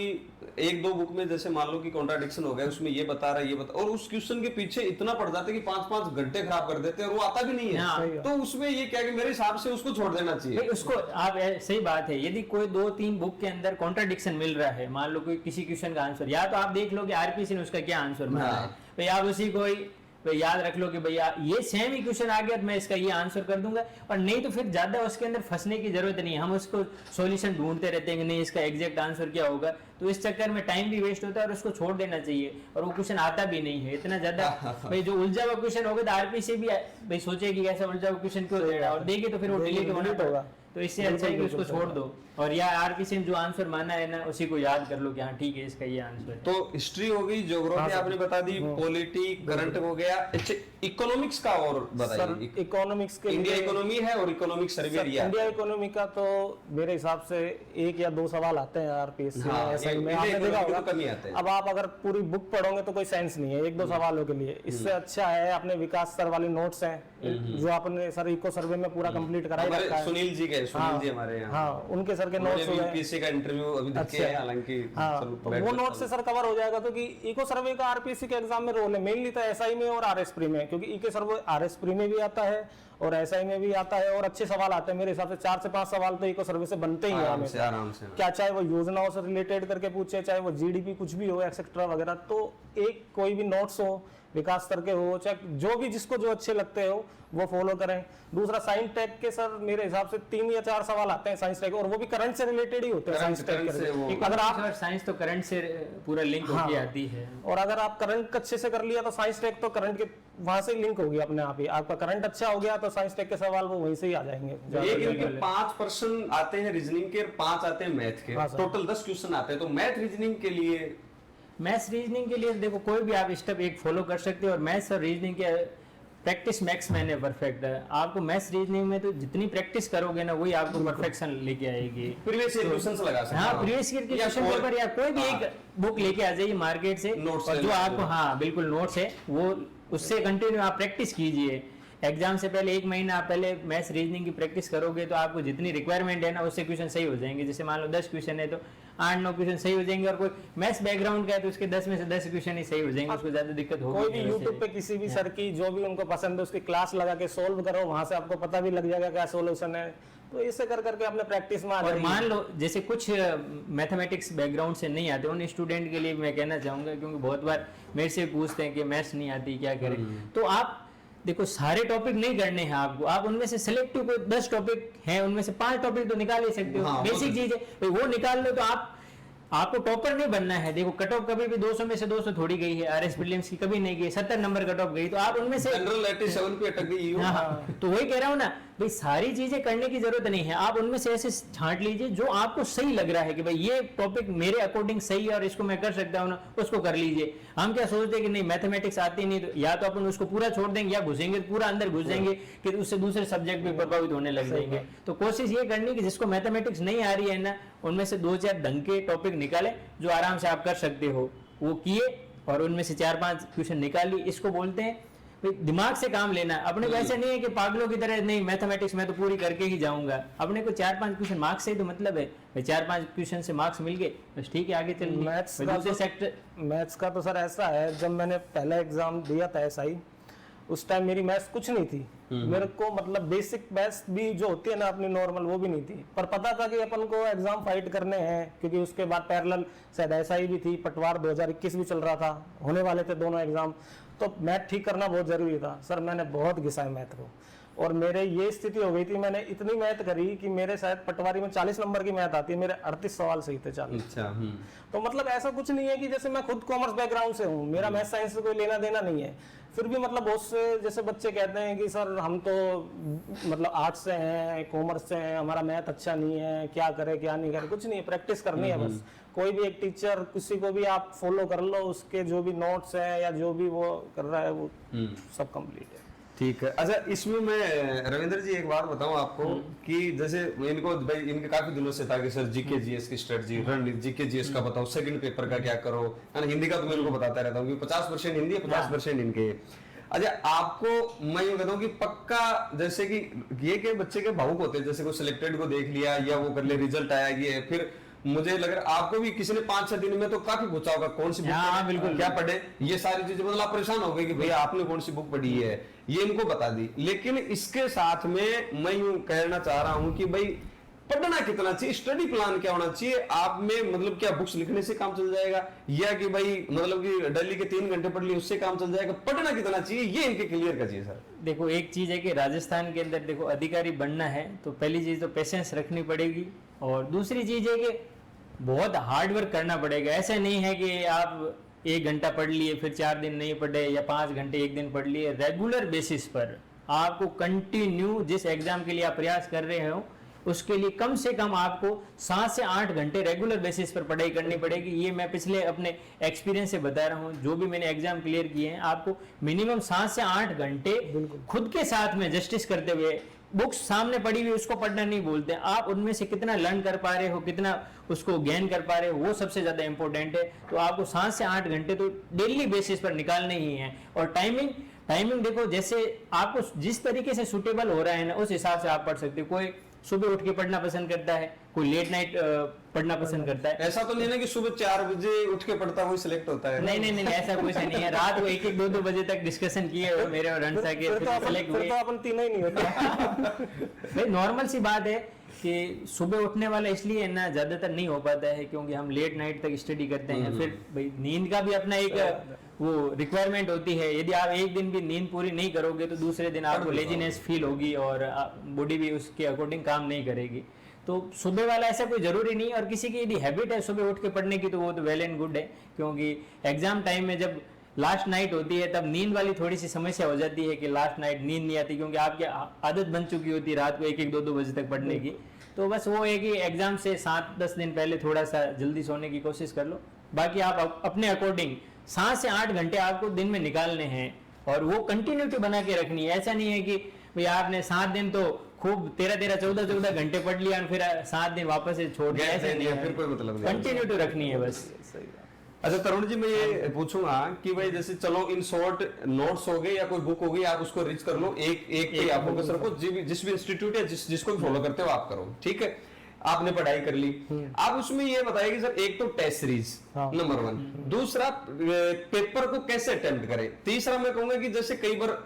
1-2 बुक में जैसे मान लो कि कॉन्ट्राडिक्शन हो गया, उसमें ये बता रहा है ये बता, और उस क्वेश्चन के पीछे इतना पड़ जाते हैं कि 5-5 घंटे खराब कर देते हैं और वो आता भी नहीं है। तो उसमें ये क्या कि मेरे हिसाब से उसको छोड़ देना चाहिए। उसको आप सही बात है, यदि कोई 2-3 बुक के अंदर कॉन्ट्राडिक्शन मिल रहा है, मान लो कोई किसी क्वेश्चन का आंसर, या तो आप देख लो कि आरपीसी ने उसका क्या आंसर माना है, तो आप उसी को याद रख लो कि भैया ये सेम ही क्वेश्चन आ गया तो मैं इसका ये आंसर कर दूंगा, और नहीं तो फिर ज्यादा उसके अंदर फंसने की जरूरत नहीं है। हम उसको सॉल्यूशन ढूंढते रहते हैं कि नहीं इसका एग्जैक्ट आंसर क्या होगा, तो इस चक्कर में टाइम भी वेस्ट होता है और उसको छोड़ देना चाहिए, और वो क्वेश्चन आता भी नहीं है इतना ज्यादा। भाई जो उलझा हुआ क्वेश्चन होगा तो आरपीसी भी भाई सोचे कि ऐसा उलझा हुआ क्वेश्चन क्यों दे रहा है, और देखे तो फिर वो डिलीट होना होगा। तो इससे अच्छा है कि उसको छोड़ दो, और या आरपीसी ने जो आंसर माना है ना उसी को याद कर लो कि हाँ ठीक है इसका ये आंसर है। तो हिस्ट्री हो गई, ज्योग्राफी आपने बता दी, पॉलिटी करंट हो गया। अच्छा इकोनॉमिक्स का और बताइए। इकोनॉमिक्स के इंडिया इकोनॉमी है और इकोनॉमिक सर्वे दिया। इंडिया इकोनॉमी का तो मेरे हिसाब से 1 या 2 सवाल आते हैं आरपीएससी में, ऐसा ही में आपने देखा होगा। अब आप अगर पूरी बुक पढ़ोगे तो कोई सेंस नहीं है 1-2 सवालों के लिए। इससे अच्छा है अपने विकास सर वाले नोट्स हैं जो आपने सर इको सर्वे में पूरा कंप्लीट कराई रखा है। सुनील जी के, सुनील जी हमारे यहाँ, हाँ उनके सर के नोट्स हो गए। यूपीएससी का इंटरव्यू अभी देखे हैं, हालांकि हाँ तो वो नोट से सर कवर हो जाएगा। तो कि इको सर्वे का आरपीएससी के एग्जाम में रोल है मेनली तो एसआई में और आरएस प्री में, क्योंकि इको सर्वे आरएस प्री में भी आता है और एसआई में भी आता है, और अच्छे सवाल आते हैं मेरे हिसाब से 4 से 5 सवाल तो इको सर्वे से बनते ही हैं आराम से क्या, चाहे वो योजनाओं से रिलेटेड करके पूछे, चाहे वो जीडीपी कुछ भी हो एक्सेट्रा वगैरह। तो एक कोई भी नोट्स हो विकास करके हो, चाहे जो भी जिसको जो अच्छे लगते हो वो फॉलो करें। दूसरा साइंस टेक के सर मेरे हिसाब से 3 या 4 सवाल आते हैं साइंस टेक, और वो भी करंट से रिलेटेड ही होते हैं साइंस टेक के। अगर आप साइंस तो करंट से पूरा लिंक होके आती है, और अगर आप करंट अच्छे से कर लिया तो साइंस टेक तो करंट के वहां से लिंक होगी अपने आप ही। आपका करंट अच्छा हो गया तो साइंस टेक के सवाल वो वहीं से ही आ जाएंगे। एक इनके 5% आते हैं रीजनिंग के और 5 आते हैं मैथ के, टोटल 10 क्वेश्चन आते हैं। तो मैथ रीजनिंग के लिए देखो कोई भी आप स्टेप एक फॉलो कर सकते हो, और मैथ्स और रीजनिंग के प्रैक्टिस मैक्स मैंने परफेक्ट है। आपको मैथ्स रीजनिंग में तो जितनी प्रैक्टिस करोगे ना वही आपको परफेक्शन लेके आएगी। प्रीवियस ईयर क्वेश्चंस लगा सकते हैं। हाँ, प्रीवियस ईयर के क्वेश्चन पेपर या कोई भी एक बुक लेके आ जाइए मार्केट से, और जो आपको हाँ बिल्कुल नोट्स है वो उससे कंटिन्यू आप प्रैक्टिस कीजिए। एग्जाम से पहले 1 महीना आप पहले मैथ्स रीजनिंग की प्रैक्टिस करोगे तो आपको जितनी रिक्वायरमेंट है ना उससे क्वेश्चन सही हो जाएंगे। जैसे मान लो 10 क्वेश्चन है तो 8-9 क्वेश्चन सही हो जाएंगे, और कोई मैथ्स बैकग्राउंड का है तो उसके 10 में से 10 क्वेश्चन ही सही हो जाएंगे, उसको ज्यादा दिक्कत होगी। कोई भी यूट्यूब पे किसी भी सर की जो भी उनको पसंद है उसकी क्लास लगा के सोल्व करो, वहां से आपको पता भी लग जाएगा क्या सोल्यूशन है। तो इससे कर करके अपने प्रैक्टिस में आ जाएगी। और मान लो जैसे कुछ मैथमेटिक्स बैकग्राउंड से नहीं आते, उन स्टूडेंट के लिए मैं कहना चाहूंगा, क्योंकि बहुत बार मेरे से पूछते हैं कि मैथ्स नहीं आती क्या करें, तो आप देखो सारे टॉपिक नहीं करने हैं आपको, आप उनमें से सिलेक्टिव कोई 10 टॉपिक हैं उनमें से 5 टॉपिक तो निकाल ही सकते हो। हाँ, बेसिक चीज है वो निकाल लो तो आपको टॉपर नहीं बनना है। देखो कट ऑफ कभी भी 200 में से 200 थोड़ी गई है, आरएस प्रीलिम्स की कभी नहीं गई, 70 नंबर कट ऑफ गई, तो आप उनमें से जनरल 87 पे अटक गई हो। हाँ, तो वही कह रहा हूँ ना भाई, सारी चीजें करने की जरूरत नहीं है। आप उनमें से ऐसे छांट लीजिए जो आपको सही लग रहा है कि भाई ये टॉपिक मेरे अकॉर्डिंग सही है और इसको मैं कर सकता हूँ ना, उसको कर लीजिए। हम क्या सोचते हैं कि नहीं मैथमेटिक्स आती नहीं, तो या तो अपन उसको पूरा छोड़ देंगे या घुसेंगे पूरा अंदर घुस जाएंगे कि उससे दूसरे सब्जेक्ट भी प्रभावित होने लग जाएंगे। तो कोशिश ये करनी कि जिसको मैथमेटिक्स नहीं आ रही है ना, उनमें से 2-4 ढंग के टॉपिक निकाले जो आराम से आप कर सकते हो, वो किए और उनमें से 4-5 क्वेश्चन निकाल लिए। इसको बोलते हैं भाई दिमाग से काम लेना। अपने को ऐसे नहीं है कि पागलों की तरह नहीं मैथमेटिक्स मैं तो पूरी करके ही जाऊंगा। अपने को 4-5 क्वेश्चन मार्क्स से तो मतलब है भाई, 4-5 क्वेश्चन से मार्क्स मिल गए बस ठीक है, आगे चल। मैथ्स का तो सर ऐसा है, जब मैंने पहला एग्जाम दिया था SI, उस टाइम मेरी मैथ्स कुछ नहीं थी। मेरे को मतलब बेसिक मैथ्स भी जो होती है ना अपनी नॉर्मल, वो भी नहीं थी, पर पता था कि अपन को एग्जाम फाइट करने हैं, क्योंकि उसके बाद पैरेलल शायद SI भी थी, पटवार 2021 भी चल रहा था, होने वाले थे दोनों एग्जाम, तो मैथ ठीक करना बहुत जरूरी था। सर मैंने बहुत घिसा है मैथ को, और मेरे ये स्थिति हो गई थी, मैंने इतनी मैथ करी कि मेरे शायद पटवारी में 40 नंबर की मैथ आती है, मेरे 38 सवाल सही थे 40। अच्छा। तो मतलब ऐसा कुछ नहीं है कि जैसे मैं खुद कॉमर्स बैकग्राउंड से हूँ, मेरा मैथ साइंस से कोई लेना देना नहीं है, फिर भी मतलब बहुत से जैसे बच्चे कहते हैं कि सर हम तो मतलब आर्ट्स से हैं, कॉमर्स से हैं, हमारा मैथ अच्छा नहीं है, क्या करे क्या नहीं करे। कुछ नहीं, प्रैक्टिस करनी है बस। कोई भी एक टीचर किसी को भी आप फॉलो कर लो, उसके जो भी नोट्स है या जो भी वो कर रहा है वो सब कंप्लीट है। ठीक है। अच्छा, इसमें मैं रविंद्र जी एक बात बताऊं आपको कि जैसे इनको भाई इनके काफी दिनों से था कि सर जीके जीएस की स्ट्रेटजी, रणनीति, जीके जीएस का बताओ, सेकंड पेपर का क्या करो, है ना। हिंदी का तो मैं इनको बताता रहता हूँ कि 50% हिंदी है, 50% इनके। अच्छा, आपको मैं ये कहता हूँ कि पक्का जैसे कि ये के बच्चे के भावुक होते हैं, जैसे कोई सिलेक्टेड को देख लिया या वो कर ले, रिजल्ट आया ये, फिर मुझे लग रहा है आपको भी किसी ने 5-6 दिन में तो काफी पूछा होगा कौन सी बुक पढ़े, बिल्कुल क्या पढ़े, ये सारी चीजें, मतलब आप परेशान हो गए कि भैया आपने कौन सी बुक पढ़ी है, ये इनको बता दी। लेकिन इसके साथ में मैं यूं कहना चाह रहा हूं कि भाई पढ़ना कितना चाहिए, स्टडी प्लान क्या होना चाहिए आप में, मतलब क्या बुक्स लिखने से काम चल जाएगा, या कि भाई मतलब कि डेली के 3 घंटे पढ़ लिए उससे काम चल जाएगा, पढ़ना कितना चाहिए ये इनके क्लियर कीजिए सर। देखो एक चीज है कि राजस्थान के अंदर देखो अधिकारी बनना है तो पहली चीज तो पेशेंस रखनी पड़ेगी, और दूसरी चीज है कि बहुत हार्ड वर्क करना पड़ेगा। ऐसे नहीं है कि आप 1 घंटा पढ़ लिए फिर 4 दिन नहीं पढ़े, या 5 घंटे 1 दिन पढ़ लिए। रेगुलर बेसिस पर आपको कंटिन्यू जिस एग्जाम के लिए आप प्रयास कर रहे हो उसके लिए कम से कम आपको 7 से 8 घंटे रेगुलर बेसिस पर पढ़ाई करनी पड़ेगी। ये मैं पिछले अपने एक्सपीरियंस से बता रहा हूँ, जो भी मैंने एग्जाम क्लियर किए हैं, आपको मिनिमम 7 से 8 घंटे खुद के साथ में जस्टिस करते हुए, बुक्स सामने पड़ी हुई उसको पढ़ना नहीं बोलते, आप उनमें से कितना लर्न कर पा रहे हो, कितना उसको गेन कर पा रहे हो, वो सबसे ज्यादा इंपॉर्टेंट है। तो आपको 7 से 8 घंटे तो डेली बेसिस पर निकालने ही है। और टाइमिंग देखो, जैसे आपको जिस तरीके से सुटेबल हो रहा है ना उस हिसाब से आप पढ़ सकते हो। कोई सुबह उठ के पढ़ना पसंद करता है, कोई लेट नाइट पढ़ना पसंद करता है। ऐसा तो नहीं है कि सुबह 4 बजे उठ के पढ़ता हुई सिलेक्ट होता है। नहीं, ऐसा कुछ नहीं है। रात को 1-1, 2-2 बजे तक डिस्कशन किए हुए मेरे और रणसा के, सिलेक्ट हुए। तो अपन तीनों ही नहीं होता। भाई नॉर्मल सी बात है कि सुबह उठने वाला इसलिए ना ज्यादातर नहीं हो पाता है क्योंकि हम लेट नाइट तक स्टडी करते हैं। फिर भाई नींद का भी अपना एक वो रिक्वायरमेंट होती है। यदि आप एक दिन भी नींद पूरी नहीं करोगे तो दूसरे दिन आपको लेजीनेस फील होगी और बॉडी भी उसके अकॉर्डिंग काम नहीं करेगी। तो सुबह वाला ऐसा कोई जरूरी नहीं, और किसी की यदि हैबिट है सुबह उठ के पढ़ने की तो वो तो वेल एंड गुड है, क्योंकि एग्जाम टाइम में जब लास्ट नाइट होती है तब नींद वाली थोड़ी सी समस्या हो जाती है कि लास्ट नाइट नींद नहीं आती, क्योंकि आपकी आदत बन चुकी होती है रात को 1-1, 2-2 बजे तक पढ़ने की। तो बस वो है कि एग्जाम से 7-10 दिन पहले थोड़ा सा जल्दी सोने की कोशिश कर लो। बाकी आप अपने अकॉर्डिंग 7 से 8 घंटे आपको दिन में निकालने हैं और वो कंटिन्यूटी बना के रखनी है। ऐसा नहीं है कि भाई आपने 7 दिन तो खूब 13-13, 14-14 घंटे पढ़ लिया और फिर 7 दिन वापस से छोड़ दिया, ऐसा नहीं है, फिर कोई मतलब नहीं, कंटिन्यूटी रखनी है बस। अच्छा तरुण जी, मैं ये पूछूंगा कि भाई जैसे चलो इन शॉर्ट नोट्स हो गए या कोई बुक हो गई, आप उसको रीच कर लो, एक पे आप फोकस रखो, जिस भी इंस्टीट्यूट या जिसको भी फॉलो करते हो आप करो, ठीक है। आपने पढ़ाई कर ली, आप उसमें ये बताइए कि सर एक तो टेस्ट सीरीज नंबर 1, दूसरा पेपर को कैसे अटेम्प्ट करें, तीसरा मैं कहूंगा कि जैसे कई बार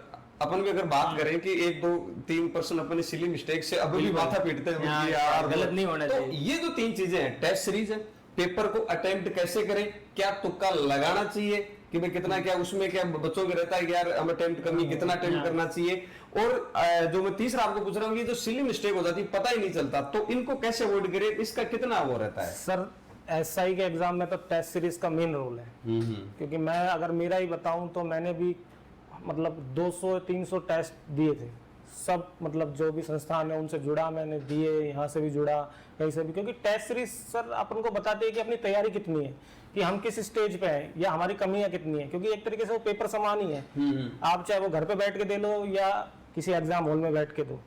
अपन भी अगर बात करें कि 1-2-3% अपने सिली मिस्टेक से अब भी माथा पीटते हैं यार गलत नहीं होना चाहिए। ये जो 3 चीजें हैं, टेस्ट सीरीज है, पेपर को अटेम्प्ट कैसे करें, क्या तुक्का लगाना चाहिए कि भाई कितना, क्या उसमें क्या बच्चों के रहता है कि यार हम अटेम्प्ट कमी कितना अटेम्प्ट करना चाहिए, और जो मैं तीसरा आपको पूछ रहा हूँ, ये जो सिली मिस्टेक हो जाती है पता ही नहीं चलता, तो इनको कैसे अवॉइड करें, इसका कितना वो रहता है? सर एसआई के एग्जाम में तो टेस्ट सीरीज का मेन रोल है, क्योंकि मैं अगर मेरा ही बताऊं तो मैंने भी मतलब 200-300 टेस्ट दिए थे, सब मतलब जो भी संस्थान है उनसे जुड़ा, मैंने दिए, यहाँ से भी जुड़ा, कहीं से भी, क्योंकि टेस्ट सीरीज सर अपन को बताते हैं कि अपनी तैयारी कितनी है, कि हम किस स्टेज पे हैं या हमारी कमियां कितनी है, क्योंकि एक तरीके से वो पेपर समान ही है, आप चाहे वो घर पे बैठ के दे लो या किसी एग्जाम हॉल में बैठ के दो।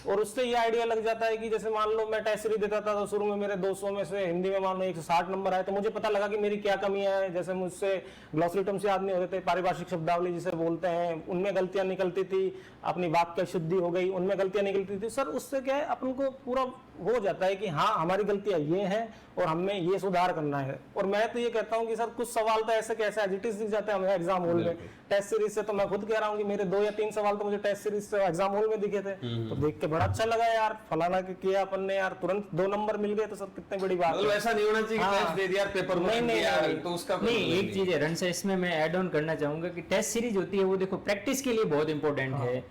और उससे ये आइडिया लग जाता है कि जैसे मान लो मैं टेस्ट सीरीज देता था तो शुरू में मेरे 200 में से हिंदी में मान लो 160 नंबर आए, तो मुझे पता लगा कि मेरी क्या कमियां हैं। जैसे मुझसे ग्लॉसरी टर्म्स याद नहीं होते थे, पारिभाषिक शब्दावली जिसे बोलते हैं, उनमें गलतियां निकलती थी, अपनी वाक्य शुद्धि हो गई, उनमें गलतियां निकलती थी। सर उससे क्या है, अपन को पूरा हो जाता है कि हाँ हमारी गलतियां ये हैं और हमें ये सुधार करना है। और मैं तो ये कहता हूँ कि सर कुछ सवाल तो ऐसे कैसे एज इट इज दिख जाते हैं हमें एग्जाम हॉल में टेस्ट सीरीज से, तो मैं खुद कह रहा हूँ कि मेरे 2 या 3 सवाल तो मुझे टेस्ट सीरीज से एग्जाम हॉल में दिखे थे, तो देख के बड़ा अच्छा लगा यार, फलाना के किया अपन ने यार, तुरंत 2 नंबर मिल गए, तो सर कितनी बड़ी बात है। ऐसा नहीं होना चाहिए कि टेस्ट दे दिया पेपर में नहीं, तो उसका नहीं। एक चीज है रण से, इसमें मैं ऐड ऑन करना चाहूंगा कि टेस्ट सीरीज होती है वो देखो प्रैक्टिस के लिए बहुत इंपॉर्टेंट है,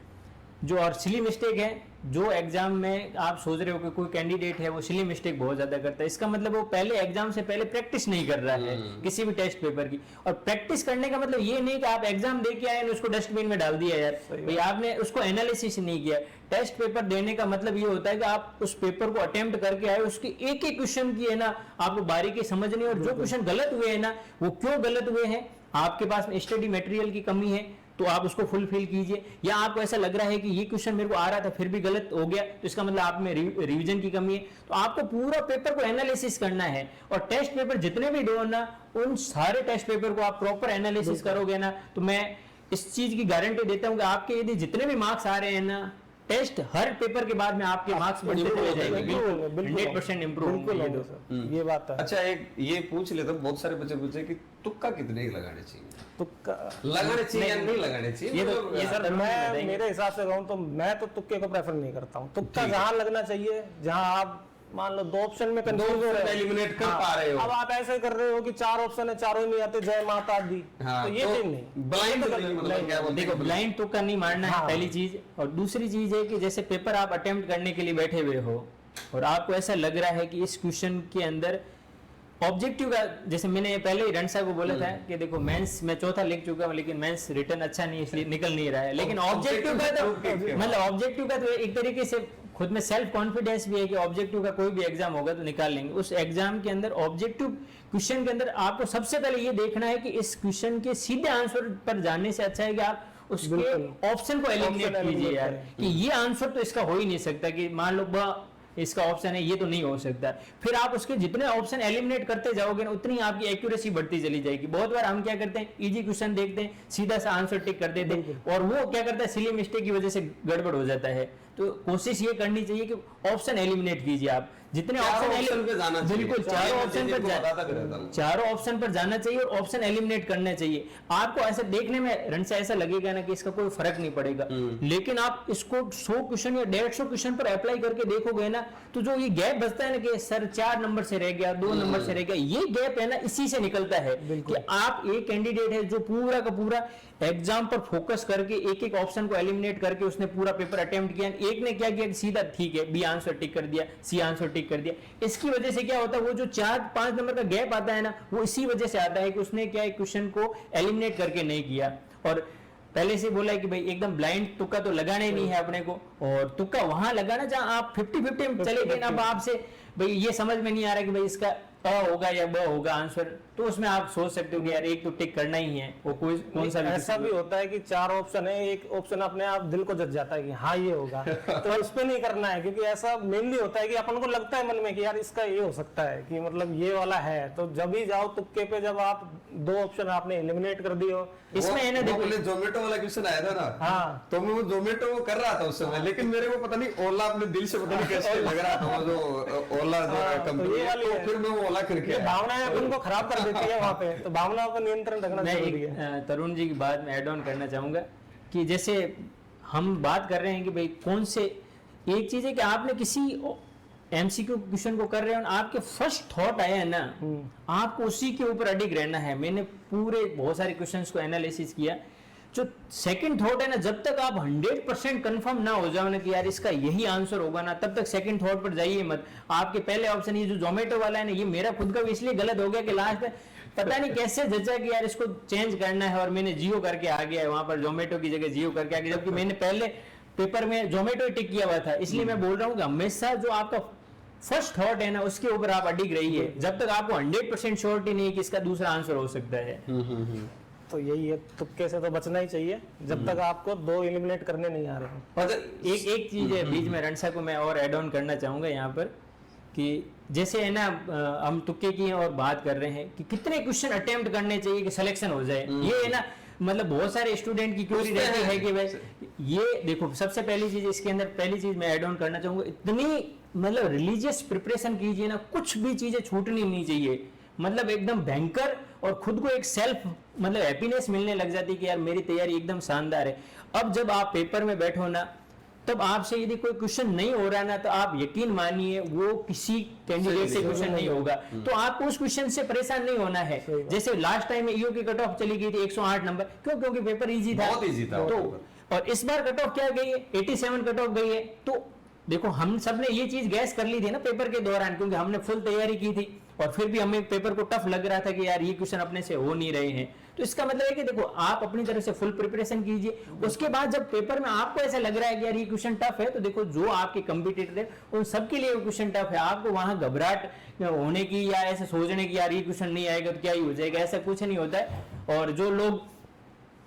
जो और सिली मिस्टेक है, जो एग्जाम में आप सोच रहे हो कि कोई कैंडिडेट है वो सिली मिस्टेक बहुत ज्यादा करता है, इसका मतलब वो पहले एग्जाम से पहले प्रैक्टिस नहीं कर रहा है किसी भी टेस्ट पेपर की। और प्रैक्टिस करने का मतलब ये नहीं कि आप एग्जाम दे के आए और उसको डस्टबिन में डाल दिया यार, भाई आपने उसको एनालिसिस नहीं किया। टेस्ट पेपर देने का मतलब ये होता है कि आप उस पेपर को अटेम्प्ट करके आए, उसकी एक एक क्वेश्चन की है ना आपको बारीकी समझनी, और जो क्वेश्चन गलत हुए हैं ना वो क्यों गलत हुए हैं, आपके पास स्टडी मटेरियल की कमी है तो आप उसको फुलफिल कीजिए, या आपको ऐसा लग रहा है कि ये क्वेश्चन मेरे को आ रहा था फिर भी गलत हो गया तो इसका मतलब आप में रिवीजन की कमी है। तो आपको पूरा पेपर को एनालिसिस करना है, और टेस्ट पेपर जितने भी दो ना उन सारे टेस्ट पेपर को आप प्रॉपर एनालिसिस करोगे ना, तो मैं इस चीज की गारंटी देता हूं कि आपके यदि जितने भी मार्क्स आ रहे हैं ना, टेस्ट हर पेपर के बाद में आपके मार्क्स बढ़ते हुए जाएंगे, 100% इंप्रूव होंगे। ये बात है। अच्छा एक ये पूछ लेते हैं, बहुत सारे बच्चे पूछे कि तुक्का कितने लगाने चाहिए, तुक्का लगाने चाहिए या नहीं लगाने चाहिए? ये सर मैं मेरे हिसाब से कहूँ तो मैं तो तुक्के को प्रेफर नहीं करता हूँ। तुक्का जहाँ लगना चाहिए जहाँ आप मान लो 2 ऑप्शन में कंफ्यूज हो रहे हो, एलिमिनेट कर पा रहे हो, अब आप ऐसे कर रहे हो कि 4 ऑप्शन है, चारों ही नहीं आते, जय माता दी, तो ये चीज नहीं, ब्लाइंड मतलब क्या बोलते हैं? देखो ब्लाइंड तुक्का नहीं मारना है पहली चीज, और दूसरी चीज है कि जैसे पेपर आप अटेम्प्ट करने के लिए बैठे हुए हो और आपको ऐसा लग रहा है कि इस क्वेश्चन के अंदर ऑब्जेक्टिव का, जैसे मैंने पहले ही रणसा को बोला था कि देखो मेंस मैं 4था लिख चुका हूँ लेकिन मेंस रिटर्न अच्छा नहीं इसलिए निकल नहीं रहा है, लेकिन ऑब्जेक्टिव का तो मतलब ऑब्जेक्टिव का तो एक तरीके से खुद में सेल्फ कॉन्फिडेंस भी है कि ऑब्जेक्टिव का कोई भी एग्जाम होगा तो निकाल लेंगे। उस एग्जाम के अंदर ऑब्जेक्टिव क्वेश्चन के अंदर आपको सबसे पहले ये देखना है कि इस क्वेश्चन के सीधे आंसर पर जाने से अच्छा है कि आप उसके ऑप्शन को एलिमिनेट कीजिए यार, कि ये आंसर तो इसका हो ही नहीं सकता, कि मान लो इसका ऑप्शन है ये तो नहीं हो सकता, फिर आप उसके जितने ऑप्शन एलिमिनेट करते जाओगे ना उतनी आपकी एक्यूरेसी बढ़ती चली जाएगी। बहुत बार हम क्या करते हैं, इजी क्वेश्चन देखते हैं सीधा सा आंसर टिक कर देते हैं और वो क्या करता है सिली मिस्टेक की वजह से गड़बड़ हो जाता है। तो कोशिश ये करनी चाहिए कि ऑप्शन एलिमिनेट कीजिए आप, जितने ऑप्शन पे जाना चाहिए, बिल्कुल चारों ऑप्शन पर चारों ऑप्शन पर जाना चाहिए और ऑप्शन एलिमिनेट करना चाहिए। आपको ऐसा देखने में रन से ऐसा लगेगा ना कि इसका कोई फर्क नहीं पड़ेगा, लेकिन आप इसको 100 क्वेश्चन या 150 क्वेश्चन पर अप्लाई करके देखोगे ना, तो जो ये गैप बचता है ना कि सर 4 नंबर से रह गया, 2 नंबर से रह गया, ये गैप है ना, इसी से निकलता है कि आप एक कैंडिडेट है जो पूरा का पूरा एग्जाम पर फोकस करके एक एक ऑप्शन को एलिमिनेट करके उसने पूरा पेपर अटेम्प्ट किया। एक ने क्या किया, सीधा ठीक है बी आंसर टिक कर दिया, सी आंसर टिक कर दिया। इसकी वजह से क्या होता है, वो जो 4-5 नंबर का गैप आता है ना, वो इसी वजह से आता है कि उसने क्या क्वेश्चन को एलिमिनेट करके नहीं किया। और पहले से बोला है कि भाई एकदम ब्लाइंड तुक्का तो लगाना ही नहीं है अपने को, और तुक्का वहां लगाना जहां आप 50-50 में चले गए ना, अब आपसे भाई ये समझ में नहीं आ रहा कि भाई इसका अ होगा या ब होगा आंसर, तो उसमें आप सोच सकते हो कि यार एक तो टिक करना ही है, वो कोई कौन सा ऐसा भी होता है कि 4 ऑप्शन है, एक ऑप्शन अपने आप दिल को जज जाता है कि हाँ ये होगा, तो इस पे नहीं करना है, क्योंकि ऐसा मेनली होता है कि अपन को लगता है मन में कि यार इसका ये हो सकता है कि मतलब ये वाला है, तो जब ही जाओ तुक्के पे, जब आप 2 ऑप्शन आपने एलिमिनेट कर दिए हो। इसमें है ना, देखो जोमेटो वाला क्वेश्चन आया था ना, हाँ, तो मैं वो जोमेटो कर रहा था उस समय, लेकिन मेरे को पता नहीं ओला अपने दिल से पता नहीं कैसे लग रहा था, वो जो ओला कंपनी है, तो फिर मैं वो ओला करके भावनाएं अपन को खराब कर देती है वहां पे, तो भावनाओं पर नियंत्रण रखना जरूरी है। मैं तरुण जी की बात में ऐड ऑन करना चाहूंगा कि जैसे हम बात कर रहे हैं कि भाई कौन से, एक चीज है कि आपने किसी एमसीक्यू क्वेश्चन को कर रहे हो, आपके फर्स्ट थॉट आया है ना, आपको उसी के ऊपर अडिग रहना है। मैंने पूरे बहुत सारे क्वेश्चंस को एनालिसिस किया, जो सेकंड थॉट है ना, जब तक आप 100% कंफर्म ना हो जाओ ना कि यार इसका यही आंसर होगा ना, तब तक सेकंड थॉट पर जाइए मत। आपके पहले ऑप्शन ये जो जोमेटो वाला है ना, ये मेरा खुद का भी इसलिए गलत हो गया कि लास्ट में पता नहीं कैसे जचा कि यार इसको चेंज करना है, और मैंने जियो करके आ गया है वहां पर, जोमेटो की जगह जियो करके आ गया, जबकि मैंने पहले पेपर में जोमेटो टिक किया हुआ था। इसलिए मैं बोल रहा हूँ कि हमेशा जो आपका फर्स्ट थॉट है ना, उसके ऊपर आप अडिग रहिए, जब तक आपको 100% श्योरिटी नहीं है कि इसका दूसरा आंसर हो सकता है। तो यही है, तुक्के से तो बचना ही चाहिए जब तक आपको 2 एलिमिनेट करने नहीं आ रहे हैं। और एक चीज है बीच में रणसा को मैं और ऐड ऑन करना चाहूंगा यहाँ पर, कि जैसे है ना हम तुक्के की और बात कर रहे हैं कि कितने क्वेश्चन अटेम्प्ट करने चाहिए कि सिलेक्शन हो जाए। ये है ना, मतलब बहुत सारे स्टूडेंट की क्वेरी रहती है कि भाई ये देखो, सबसे पहली चीज इसके अंदर, पहली चीज मैं ऐड ऑन करना चाहूंगा, इतनी मतलब रिलीजियस प्रिपरेशन कीजिए ना, कुछ भी चीजें छूटनी नहीं चाहिए, मतलब एकदम भयंकर, और खुद को एक सेल्फ मतलब हैप्पीनेस मिलने लग जाती है कि यार मेरी तैयारी एकदम शानदार है। अब जब आप पेपर में बैठो ना, तब आपसे यदि कोई क्वेश्चन नहीं हो रहा ना, तो आप यकीन मानिए वो किसी कैंडिडेट से क्वेश्चन नहीं होगा, तो आपको उस क्वेश्चन से परेशान नहीं होना है। जैसे लास्ट टाइम में ईओ की कट ऑफ चली गई थी 108 नंबर, क्यों? क्योंकि पेपर इजी था, बहुत इजी था। तो और इस बार कट ऑफ क्या गई है, 87 कट ऑफ गई है। तो देखो हम सब ने ये चीज गैस कर ली थी ना पेपर के दौरान, क्योंकि हमने फुल तैयारी की थी, और फिर भी हमें पेपर को टफ लग रहा था कि यार ये क्वेश्चन अपने से हो नहीं रहे हैं। तो इसका मतलब है कि देखो आप अपनी तरफ से फुल प्रिपरेशन कीजिए, उसके बाद जब पेपर में आपको ऐसा लग रहा है कि यार ये क्वेश्चन टफ है, तो देखो जो आपके कंपटीटर है उन सबके लिए वो क्वेश्चन टफ है, आपको वहां घबराहट होने की या ऐसे सोचने की यार ये क्वेश्चन नहीं आएगा तो क्या ही हो जाएगा, ऐसा कुछ नहीं होता है। और जो लोग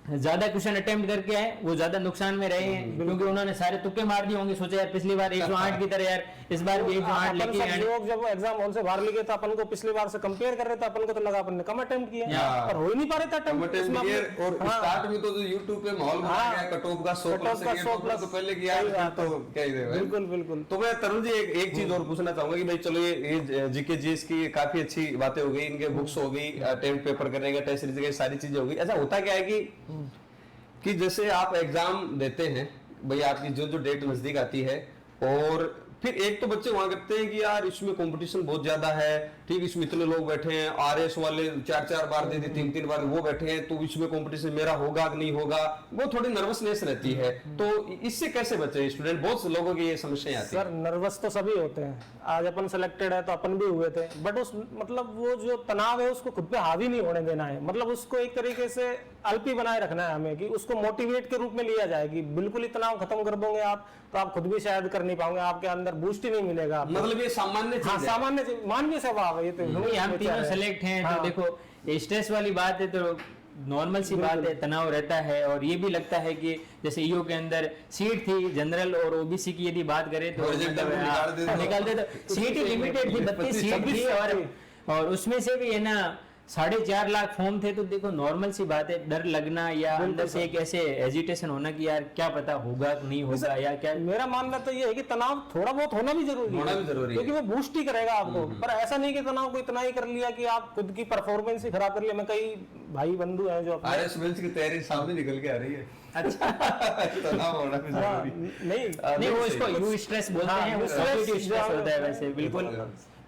ज्यादा क्वेश्चन अटेम्प्ट करके आए वो ज्यादा नुकसान में रहे हैं, क्योंकि उन्होंने सारे तुक्के मार दिए होंगे, सोचा यार पिछली बार 108 की तरह यार इस बार भी 108 लेके आए। लोग जब एग्जाम हॉल से बाहर लिखे तो अपन को पिछली बार से कंपेयर कर रहे थे, अपन को तो लगा अपन ने कम अटेम्प्ट किया, और हो ही नहीं पा रहे थे अटेम्प्ट। और स्टार्ट में तो जो YouTube पे माहौल बनाया गया कट ऑफ का 100+ तो पहले किया तो क्या ही देगा। बिल्कुल बिल्कुल। तो मैं तरुण जी एक चीज और पूछना चाहूंगा कि भाई चलो ये जीके जीएस की काफी अच्छी बातें हो गई, इनके बुक्स हो गई, अटेम्प्ट पेपर करने का, टेस्ट सीरीज, सारी चीजें हो गई। ऐसा होता क्या है कि जैसे आप एग्जाम देते हैं भाई, आपकी जो डेट नजदीक आती है, और फिर एक तो बच्चे वहां करते हैं कि यार इसमें कंपटीशन बहुत ज्यादा है, ठीक, इसमें इतने लोग बैठे हैं, आरएस वाले 4-4 बार दे दी, 3-3 बार वो बैठे हैं, तो इसमें कंपटीशन मेरा होगा कि नहीं होगा, वो थोड़ी नर्वसनेस रहती है। तो इससे कैसे बचे स्टूडेंट? बहुत से लोगों की ये समस्याएं आती है। सर नर्वस तो सभी होते हैं, आज अपन सिलेक्टेड है तो अपन भी हुए थे, बट उस मतलब वो जो तनाव है उसको खुद पे हावी नहीं होने देना है, मतलब उसको एक तरीके से अल्पी बनाए रखना है हमें, कि उसको मोटिवेट के रूप में लिया जाए कि बिल्कुल ही तनाव खत्म कर दोगे आप तो आप खुद भी शायद कर नहीं पाओगे, आपके अंदर बूस्ट ही नहीं मिलेगा। मतलब ये सामान्य चीज है। सामान्य मानवीय स्वभाव है ये तो। हम तीनों सेलेक्ट हैं, तो देखो स्ट्रेस वाली बात है तो नॉर्मल सी बात है, तनाव रहता है। और ये भी लगता है कि जैसे ईओ के अंदर सीट थी जनरल और ओबीसी की यदि बात करें तो निकाल दे, तो सीट ही लिमिटेड थी, 32 सीट थी, और उसमें से भी है ना 4.5 लाख फॉर्म थे, तो देखो नॉर्मल सी बात है, डर लगना या अंदर से एक ऐसे एजिटेशन होना कि यार क्या पता होगा कि नहीं होगा या क्या। मेरा मानना तो ये है कि तनाव थोड़ा बहुत होना भी जरूरी है, क्योंकि वो बूस्ट ही करेगा आपको। पर ऐसा नहीं कि तनाव को इतना ही कर लिया कि आप खुद की परफॉर्मेंस ही खराब कर लिया। मैं कई भाई बंधु हैं जो आरएस मेंस की तैयारी सामने निकल के आ रही है। अच्छा तनाव होना भी जरूरी नहीं वो इसको यू स्ट्रेस बोलते हैं, वो पॉजिटिव स्ट्रेस होता है वैसे, बिल्कुल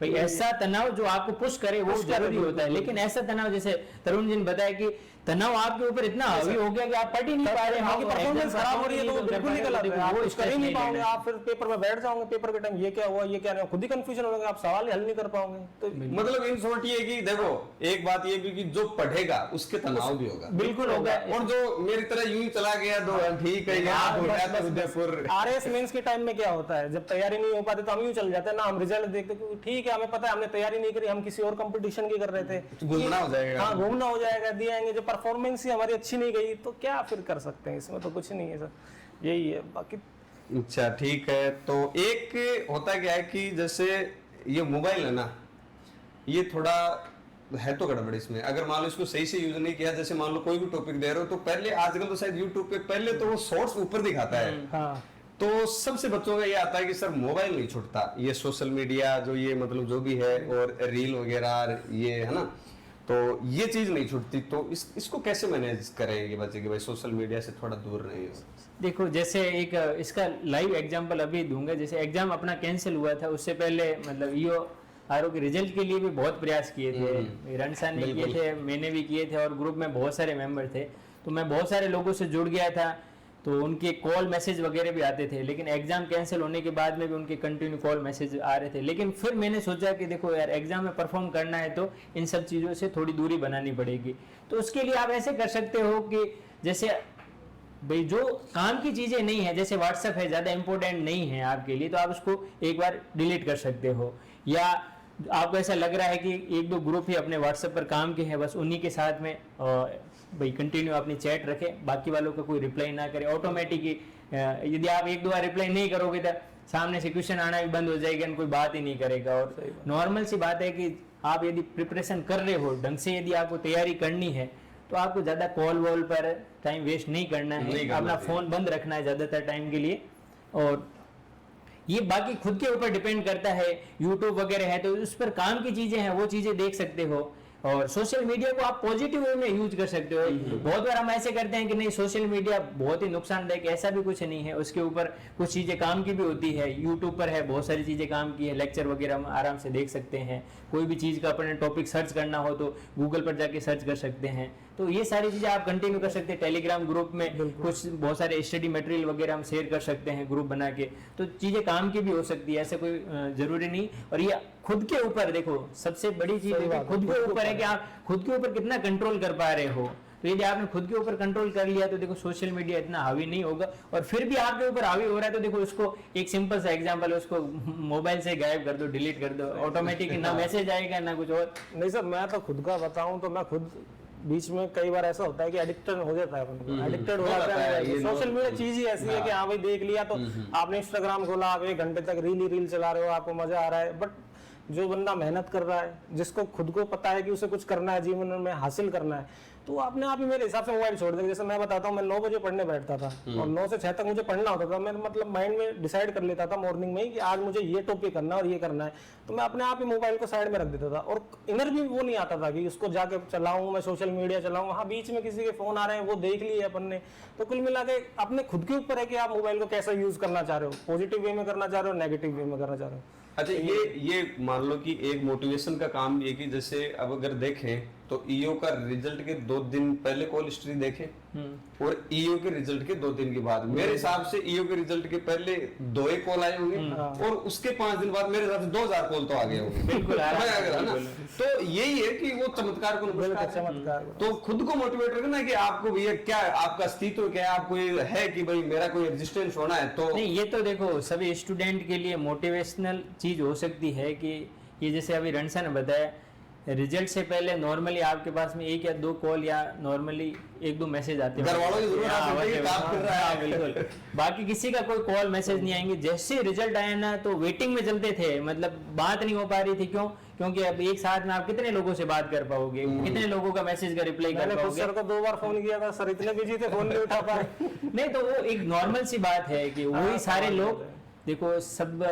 भाई ऐसा तनाव जो आपको पुश करे वो जरूरी होता है। लेकिन ऐसा तनाव जैसे तरुण जी ने बताया कि तनाव आपके ऊपर इतना हावी हो गया कि आप पढ़ ही नहीं पा रहे, आपकी परफॉर्मेंस खराब हो रही है तो बिल्कुल नहीं गलत है, आप कुछ कर ही नहीं पाओगे। आप फिर पेपर में बैठ जाओगे, पेपर के टाइम ये क्या हुआ ये क्या नहीं, खुद ही कंफ्यूजन हो जाएगा, आप सवाल ही हल नहीं कर पाओगे। तो मतलब इन शॉर्ट ये कि देखो एक बात ये भी कि जो पढ़ेगा उसके तनाव भी होगा, बिल्कुल होगा। और जो मेरी तरह यूं ही चला गया तो ठीक है। उदयपुर आरएस मेंस के टाइम में क्या होता है, जब तैयारी नहीं हो पाती तो हम यूं चल जाते हैं ना, हम रिजल्ट देखते कि ठीक है हमें पता है हमने तैयारी नहीं करी, हम किसी और कंपटीशन की कर रहे थे, घूमना हो जाएगा। हाँ घूमना हो जाएगा, दिए आएंगे। जो परफॉर्मेंस ही हमारी अच्छी नहीं गई तो क्या फिर कर सकते हैं, इसमें तो कुछ नहीं है सर, यही है बाकी। अच्छा ठीक है, तो एक होता क्या है कि जैसे ये मोबाइल है ना, ये थोड़ा है तो गड़बड़ इसमें। अगर मान लो इसको सही से यूज नहीं किया, जैसे मान लो कोई भी टॉपिक दे रहे हो तो पहले आजकल तो शायद यूट्यूब पे पहले तो वो शॉर्ट्स ऊपर दिखाता है, हाँ तो सबसे बच्चों का ये आता है कि सर मोबाइल नहीं छूटता, ये सोशल मीडिया जो ये मतलब जो भी है और रील वगैरह ये है ना, तो ये चीज नहीं छूटती। तो इसको कैसे मैनेज करेंगे बच्चे कि भाई सोशल मीडिया से थोड़ा दूर रहे? देखो जैसे एक इसका लाइव एग्जांपल अभी दूंगा। जैसे एग्जाम अपना कैंसिल हुआ था, उससे पहले मतलब ईओ आरओ के रिजल्ट के लिए भी बहुत प्रयास किए थे, रणसा ने किए थे, मैंने भी किए थे, और ग्रुप में बहुत सारे मेंबर थे, तो मैं बहुत सारे लोगों से जुड़ गया था, तो उनके कॉल मैसेज वगैरह भी आते थे। लेकिन एग्जाम कैंसिल होने के बाद में भी उनके कंटिन्यू कॉल मैसेज आ रहे थे। लेकिन फिर मैंने सोचा कि देखो यार एग्जाम में परफॉर्म करना है तो इन सब चीज़ों से थोड़ी दूरी बनानी पड़ेगी। तो उसके लिए आप ऐसे कर सकते हो कि जैसे भाई जो काम की चीज़ें नहीं है, जैसे व्हाट्सएप है, ज़्यादा इंपॉर्टेंट नहीं है आपके लिए, तो आप उसको एक बार डिलीट कर सकते हो। या आपको ऐसा लग रहा है कि एक दो ग्रुप ही अपने व्हाट्सएप पर काम के हैं, बस उन्हीं के साथ में भाई कंटिन्यू अपनी चैट रखें, बाकी वालों का कोई रिप्लाई ना करें। ऑटोमेटिक यदि आप एक दो बार रिप्लाई नहीं करोगे तो सामने से क्वेश्चन आना भी बंद हो जाएगा, कोई बात ही नहीं करेगा। और नॉर्मल सी बात है कि आप यदि प्रिपरेशन कर रहे हो ढंग से, यदि आपको तैयारी करनी है तो आपको ज़्यादा कॉल वॉल पर टाइम वेस्ट नहीं करना है, अपना फ़ोन बंद रखना है ज़्यादातर टाइम के लिए। और ये बाकी खुद के ऊपर डिपेंड करता है। यूट्यूब वगैरह है तो उस पर काम की चीज़ें हैं, वो चीज़ें देख सकते हो। और सोशल मीडिया को आप पॉजिटिव वे में यूज कर सकते हो। बहुत बार हम ऐसे करते हैं कि नहीं सोशल मीडिया बहुत ही नुकसानदायक, ऐसा भी कुछ नहीं है, उसके ऊपर कुछ चीज़ें काम की भी होती है। यूट्यूब पर है बहुत सारी चीज़ें काम की है, लेक्चर वगैरह हम आराम से देख सकते हैं। कोई भी चीज़ का अपने टॉपिक सर्च करना हो तो गूगल पर जाके सर्च कर सकते हैं। तो ये सारी चीज़ें आप कंटिन्यू कर सकते हैं। टेलीग्राम ग्रुप में कुछ बहुत सारे स्टडी मटेरियल वगैरह हम शेयर कर सकते हैं ग्रुप बना के, तो चीज़ें काम की भी हो सकती है, ऐसा कोई जरूरी नहीं। और ये खुद के ऊपर देखो, सबसे बड़ी चीज़ खुद के ऊपर है कि आप खुद के ऊपर कितना कंट्रोल कर पा रहे हो। तो यदि आपने खुद के ऊपर कंट्रोल कर लिया तो देखो सोशल मीडिया इतना हावी नहीं होगा। और फिर भी आपके ऊपर हावी हो रहा है तो देखो उसको एक सिंपल सा एग्जांपल है, उसको मोबाइल से गायब कर दो, डिलीट कर दो, ऑटोमेटिक ना मैसेज आएगा ना कुछ और। नहीं सर, मैं तो खुद का बताऊं तो मैं खुद बीच में कई बार ऐसा होता है कि एडिक्टेड हो जाता है, एडिक्टेड हो जाता है। सोशल मीडिया चीज ही ऐसी है कि हाँ भाई देख लिया तो आपने इंस्टाग्राम खोला, आप 1 घंटे तक रील चला रहे हो, आपको मजा आ रहा है। बट जो बंदा मेहनत कर रहा है, जिसको खुद को पता है कि उसे कुछ करना है, जीवन में हासिल करना है, तो अपने आप ही मेरे हिसाब से मोबाइल छोड़ देगा। जैसे मैं बताता हूँ, मैं 9 बजे पढ़ने बैठता था और 9 से 6 तक मुझे पढ़ना होता था। मैं मतलब माइंड में डिसाइड कर लेता था मॉर्निंग में ही कि आज मुझे ये टॉपिक करना है और ये करना है, तो मैं अपने आप ही मोबाइल को साइड में रख देता था। और इनर भी वो नहीं आता था कि उसको जाके चलाऊं, मैं सोशल मीडिया चलाऊं। हाँ बीच में किसी के फोन आ रहे हैं वो देख लिए अपन ने। तो कुल मिला के अपने खुद के ऊपर है कि आप मोबाइल को कैसा यूज करना चाह रहे हो, पॉजिटिव वे में करना चाह रहे हो, नेगेटिव वे में करना चाह रहे हो। अच्छा, ये मान लो कि एक मोटिवेशन का काम ये कि जैसे अब अगर देखें तो ईओ का रिजल्ट के 2 दिन पहले कॉल हिस्ट्री देखें और ईओ के रिजल्ट के 2 दिन के बाद, मेरे हिसाब से ईओ के रिजल्ट के पहले 2 कॉल आए होंगे और उसके 5 दिन बाद मेरे हिसाब से 2000 कॉल तो आ गए होंगे। बिल्कुल है ना। तो यही है कि वो चमत्कार को चमत्कार। तो खुद को मोटिवेट रखना कि आपको भैया क्या आपका अस्तित्व क्या है, आपको ये है कि भाई मेरा कोई एग्जिस्टेंस होना है। तो नहीं, ये तो देखो सभी स्टूडेंट के लिए मोटिवेशनल चीज हो सकती है कि ये जैसे अभी रणसा ने बताया रिजल्ट से पहले नॉर्मली आपके पास में 1 या 2 कॉल या नॉर्मली 1-2 मैसेज आते हैं घर वालों की जरूर आ सकती है, काम कर रहा है। हाँ, बिल्कुल। बाकी किसी का कोई कॉल मैसेज नहीं आएंगे। जैसे रिजल्ट आया ना तो वेटिंग में चलते थे, मतलब बात नहीं हो पा रही थी। क्यों? क्योंकि अब एक साथ में आप कितने लोगों से बात कर पाओगे, कितने लोगों का मैसेज का रिप्लाई कर मैंने खुद पाओगे। सर को 2 बार फोन किया था, सर इतने बिजी थे फोन नहीं उठा पाए। नहीं तो वो एक नॉर्मल सी बात है कि वही सारे लोग देखो सब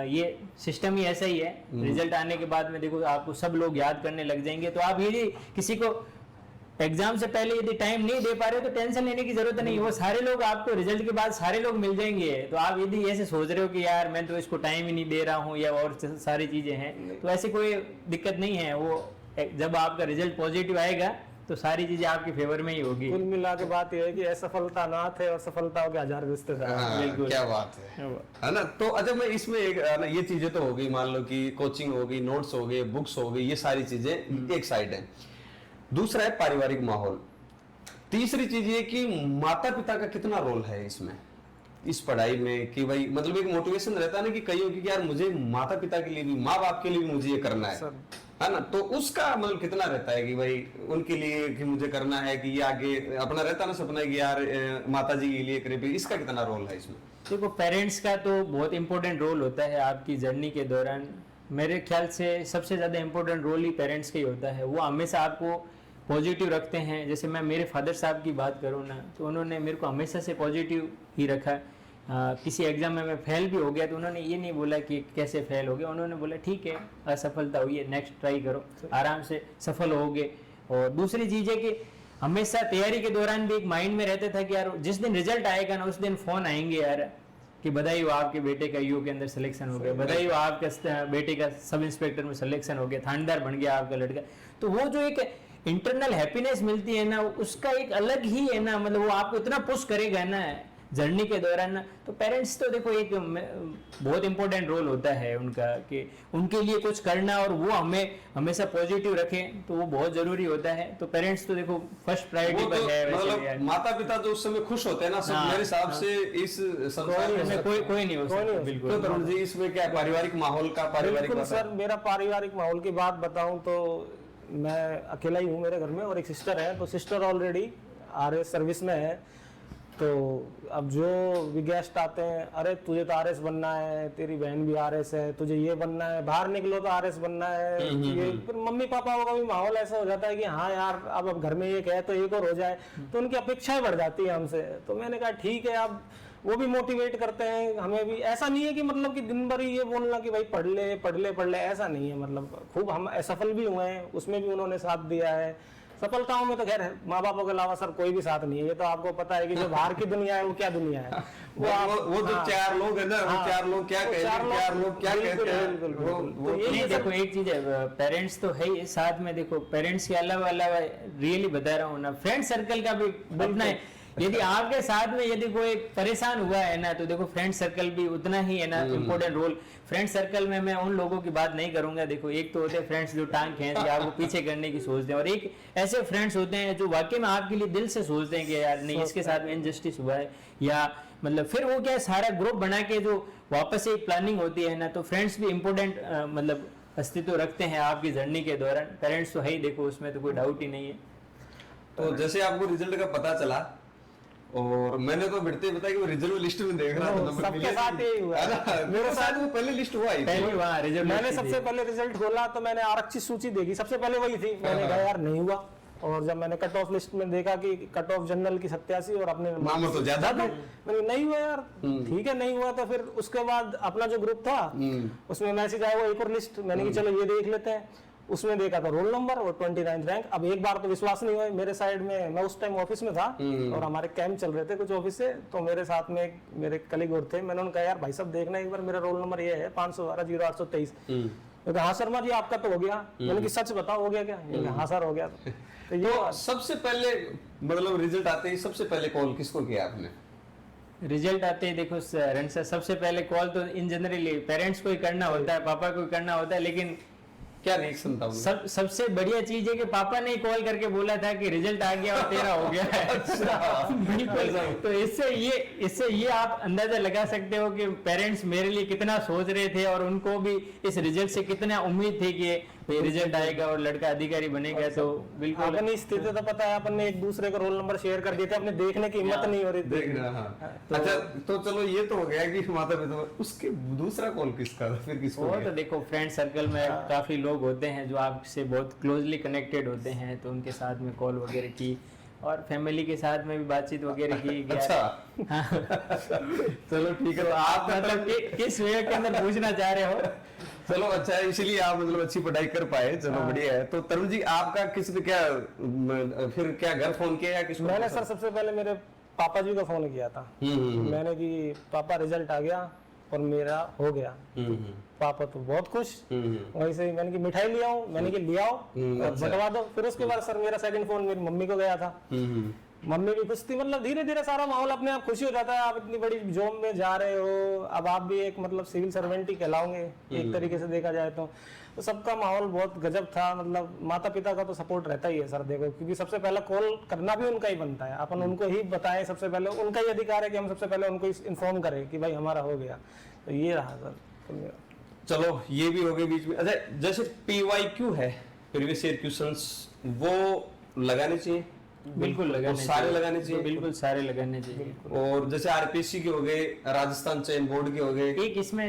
ये सिस्टम ही ऐसा ही है। रिजल्ट आने के बाद में देखो आपको सब लोग याद करने लग जाएंगे। तो आप यदि किसी को एग्जाम से पहले यदि टाइम नहीं दे पा रहे हो तो टेंशन लेने की जरूरत नहीं। वो सारे लोग आपको रिजल्ट के बाद सारे लोग मिल जाएंगे। तो आप यदि ऐसे सोच रहे हो कि यार मैं तो इसको टाइम ही नहीं दे रहा हूँ या और सारी चीजें हैं, तो ऐसी कोई दिक्कत नहीं है। वो जब आपका रिजल्ट पॉजिटिव आएगा तो सारी चीजें आपके फेवर में ही होगी। कुल मिला के बात यह है कि असफलता नाथ है और सफलताओं के 1000 रिश्तेदार। हाँ, बिल्कुल। क्या बात है ना। तो अच्छा मैं इसमें एक ना, ये चीजें तो हो गई, मान लो कि कोचिंग हो गई, नोट्स हो गए, बुक्स हो गई, ये सारी चीजें एक साइड है। दूसरा है पारिवारिक माहौल। तीसरी चीज ये कि माता पिता का कितना रोल है इसमें, इस पढ़ाई में, कि भाई मतलब एक मोटिवेशन रहता है ना कि कईयों की यार मुझे माता पिता के लिए भी, माँ बाप के लिए भी मुझे ये करना है ना। तो उसका मतलब कितना रहता है कि भाई उनके लिए कि मुझे करना है, कि ये आगे अपना रहता ना सपना कि यार माता जी के लिए करे, इसका कितना रोल है इसमें? देखो पेरेंट्स का तो बहुत इंपॉर्टेंट रोल होता है आपकी जर्नी के दौरान। मेरे ख्याल से सबसे ज़्यादा इंपॉर्टेंट रोल ही पेरेंट्स का ही होता है। वो हमेशा आपको पॉजिटिव रखते हैं। जैसे मैं मेरे फादर साहब की बात करूँ ना, तो उन्होंने मेरे को हमेशा से पॉजिटिव ही रखा। किसी एग्जाम में मैं फेल भी हो गया तो उन्होंने ये नहीं बोला कि कैसे फेल हो गया, उन्होंने बोला ठीक है असफलता हुई है, नेक्स्ट ट्राई करो, आराम से सफल होगे। और दूसरी चीज़ है कि हमेशा तैयारी के दौरान भी एक माइंड में रहता था कि यार जिस दिन रिजल्ट आएगा ना उस दिन फ़ोन आएंगे यार कि बधाई हो आपके बेटे का ईओ के अंदर सिलेक्शन हो गया, बधाई हो आपके बेटे का सब इंस्पेक्टर में सिलेक्शन हो गया, थानेदार बन गया आपका लड़का। तो वो जो एक इंटरनल हैप्पीनेस मिलती है ना, उसका एक अलग ही है ना, मतलब वो आपको इतना पुश करेगा ना जर्नी के दौरान ना। तो पेरेंट्स तो देखो एक बहुत इंपॉर्टेंट रोल होता है उनका कि उनके लिए कुछ करना और वो हमें हमेशा पॉजिटिव रखें, तो वो बहुत जरूरी होता है। तो पेरेंट्स तो देखो फर्स्ट प्रायोरिटी पर है। मतलब माता पिता जो उस समय खुश होते हैं ना, सब मेरे हिसाब से इस संसार में कोई नहीं हो सकता। बिल्कुल। तो तरुण जी इसमें क्या पारिवारिक माहौल का पारिवारिक बिल्कुल सर, मेरा पारिवारिक माहौल की बात बताऊं तो मैं अकेला ही हूँ मेरे घर में, और एक सिस्टर है। तो सिस्टर ऑलरेडी आरएस सर्विस में है। तो अब जो भी गेस्ट आते हैं, अरे तुझे तो आरएस बनना है, तेरी बहन भी आरएस है, तुझे ये बनना है, बाहर निकलो तो आरएस बनना है। ये फिर मम्मी पापा का भी माहौल ऐसा हो जाता है कि हाँ यार अब घर में एक है तो एक और हो जाए, तो उनकी अपेक्षाएं बढ़ जाती है हमसे। तो मैंने कहा ठीक है, अब वो भी मोटिवेट करते हैं हमें भी। ऐसा नहीं है कि मतलब कि दिन भर ही ये बोलना कि भाई पढ़ ले पढ़ ले पढ़ ले, ऐसा नहीं है। मतलब खूब हम असफल भी हुए हैं, उसमें भी उन्होंने साथ दिया है। सफलताओं में तो खैर माँ बापों के अलावा सर कोई भी साथ नहीं है। ये तो आपको पता है कि जो बाहर की दुनिया है वो क्या दुनिया है। वो जो चार लोग है ना, वो चार लोग क्या कहते हैं, चार लोग क्या कहते हैं। तो ये देखो एक चीज है, पेरेंट्स तो है ही, साथ में देखो पेरेंट्स के अलावा रियली बता रहा हूँ ना, फ्रेंड सर्कल का भी बनना है। यदि आपके साथ में यदि कोई परेशान हुआ है ना, तो देखो फ्रेंड सर्कल भी उतना ही है ना इम्पोर्टेंट रोल। फ्रेंड सर्कल में मैं उन लोगों की बात नहीं करूंगा। देखो एक तो होते हैं फ्रेंड्स जो टांग खींच के आपको पीछे करने की सोचते हैं, और एक ऐसे फ्रेंड्स होते हैं जो वाकई में आपके लिए दिल से सोचते हैं कि यार नहीं इसके साथ में इनजस्टिस हुआ है, या मतलब फिर वो क्या सारा ग्रुप बना के जो वापस से एक प्लानिंग होती है ना, तो फ्रेंड्स भी इम्पोर्टेंट मतलब अस्तित्व रखते हैं आपकी जर्नी के दौरान। पेरेंट्स तो है ही, देखो उसमें तो कोई डाउट ही नहीं है। तो जैसे आपको रिजल्ट का पता चला, और मैंने तो बिड़ते बताया कि वो रिजल्ट लिस्ट में देख रहा था, सबके साथ यही हुआ है। मेरे साथ वो पहले लिस्ट हुआ ही पहले वहाँ रिजल्ट मैंने सबसे पहले रिजल्ट खोला तो मैंने आरक्षित सूची देखी, सबसे पहले वही थी। मैंने कहा यार नहीं हुआ। और जब मैंने कट ऑफ लिस्ट में देखा कि कट ऑफ जनरल की 87 और अपने मामला तो ज्यादा था, मैंने नहीं हुआ यार, ठीक है नहीं हुआ। तो फिर उसके बाद अपना जो ग्रुप था उसमें मैसेज आया, वो एक और लिस्ट, मैंने कि चलो ये देख लेते हैं। उसमें देखा था रोल नंबर और 29 रैंक। अब एक बार तो विश्वास नहीं हुआ मेरे साइड में, मैं उस टाइम ऑफिस में था और हमारे कैंप चल रहे थे कुछ ऑफिस से, तो मेरे साथ में मेरे कलीग और थे। मैंने उनको कहा यार भाई साहब देखना एक बार, मेरा रोल नंबर ये है 512-0823। हाँ शर्मा जी आपका तो हो गया। मैंने कि सच बताओ हो गया क्या? हाँ सर हो गया। तो ये सबसे पहले मतलब रिजल्ट आते ही सबसे पहले कॉल किसको किया आपने? रिजल्ट आते ही देखो रण सर, सबसे पहले कॉल तो इन जनरली पेरेंट्स को ही करना होता है, पापा को ही करना होता है। लेकिन क्या रिएक्शन था? सबसे बढ़िया चीज है कि पापा ने कॉल करके बोला था कि रिजल्ट आ गया और तेरा हो गया है। बिल्कुल। तो इससे ये आप अंदाजा लगा सकते हो कि पेरेंट्स मेरे लिए कितना सोच रहे थे और उनको भी इस रिजल्ट से कितना उम्मीद थी कि ये रिजल्ट आएगा और लड़का अधिकारी बनेगा तो बिल्कुल अपनी स्थिति तो पता है, अपन ने एक दूसरे को रोल नंबर शेयर कर दिए थे, अपने देखने की हिम्मत नहीं हो रही थी। देख रहा, हाँ। अच्छा तो चलो ये तो हो गया कि माता पिता, उसके दूसरा कॉल किसका था फिर, किसको वो गया? तो देखो फ्रेंड सर्कल में काफी लोग होते हैं जो आपसे बहुत क्लोजली कनेक्टेड होते हैं, तो उनके साथ में कॉल वगैरह की और फैमिली के साथ में भी बातचीत वगैरह की। अच्छा हाँ। चलो ठीक है, तो आप मतलब किस वे के अंदर पूछना चाह रहे हो? चलो अच्छा है, इसलिए आप मतलब अच्छी पढ़ाई कर पाए, चलो बढ़िया है। तो तरुण जी आपका किसी ने क्या फिर क्या घर फोन किया या किसको? मैंने सर सबसे पहले मेरे पापा जी को फोन किया था। मैंने कि पापा रिजल्ट आ गया और मेरा हो गया। पापा तो बहुत खुश। वैसे ही मैंने की मिठाई ले आओ, मैंने की ले आओ और बंटवा दो। फिर उसके बाद सर मेरा सेकंड फोन मेरी मम्मी को गया था। मम्मी भी खुश थी। मतलब धीरे धीरे सारा माहौल अपने आप खुशी हो जाता है। आप इतनी बड़ी जॉब में जा रहे हो, अब आप भी एक मतलब सिविल सर्वेंट ही कहलाओगे एक तरीके से देखा जाए तो सबका माहौल बहुत गजब था। मतलब माता पिता का तो सपोर्ट रहता ही है सर, देखो, क्योंकि सबसे पहले कॉल करना भी उनका ही बनता है। अपन उनको ही बताएं, सबसे पहले उनका ही अधिकार है कि हम सबसे पहले उनको इन्फॉर्म करें कि भाई हमारा हो गया। तो ये रहा सर। चलो ये भी हो गए बीच में। अच्छा जैसे PYQ है, प्रीवियस ईयर क्वेश्चंस, वो लगाने चाहिए? बिल्कुल लगाने सारे लगाने चाहिए, बिल्कुल सारे लगाने चाहिए। और जैसे RPSC के हो गए, राजस्थान चयन बोर्ड के हो गए। एक इसमें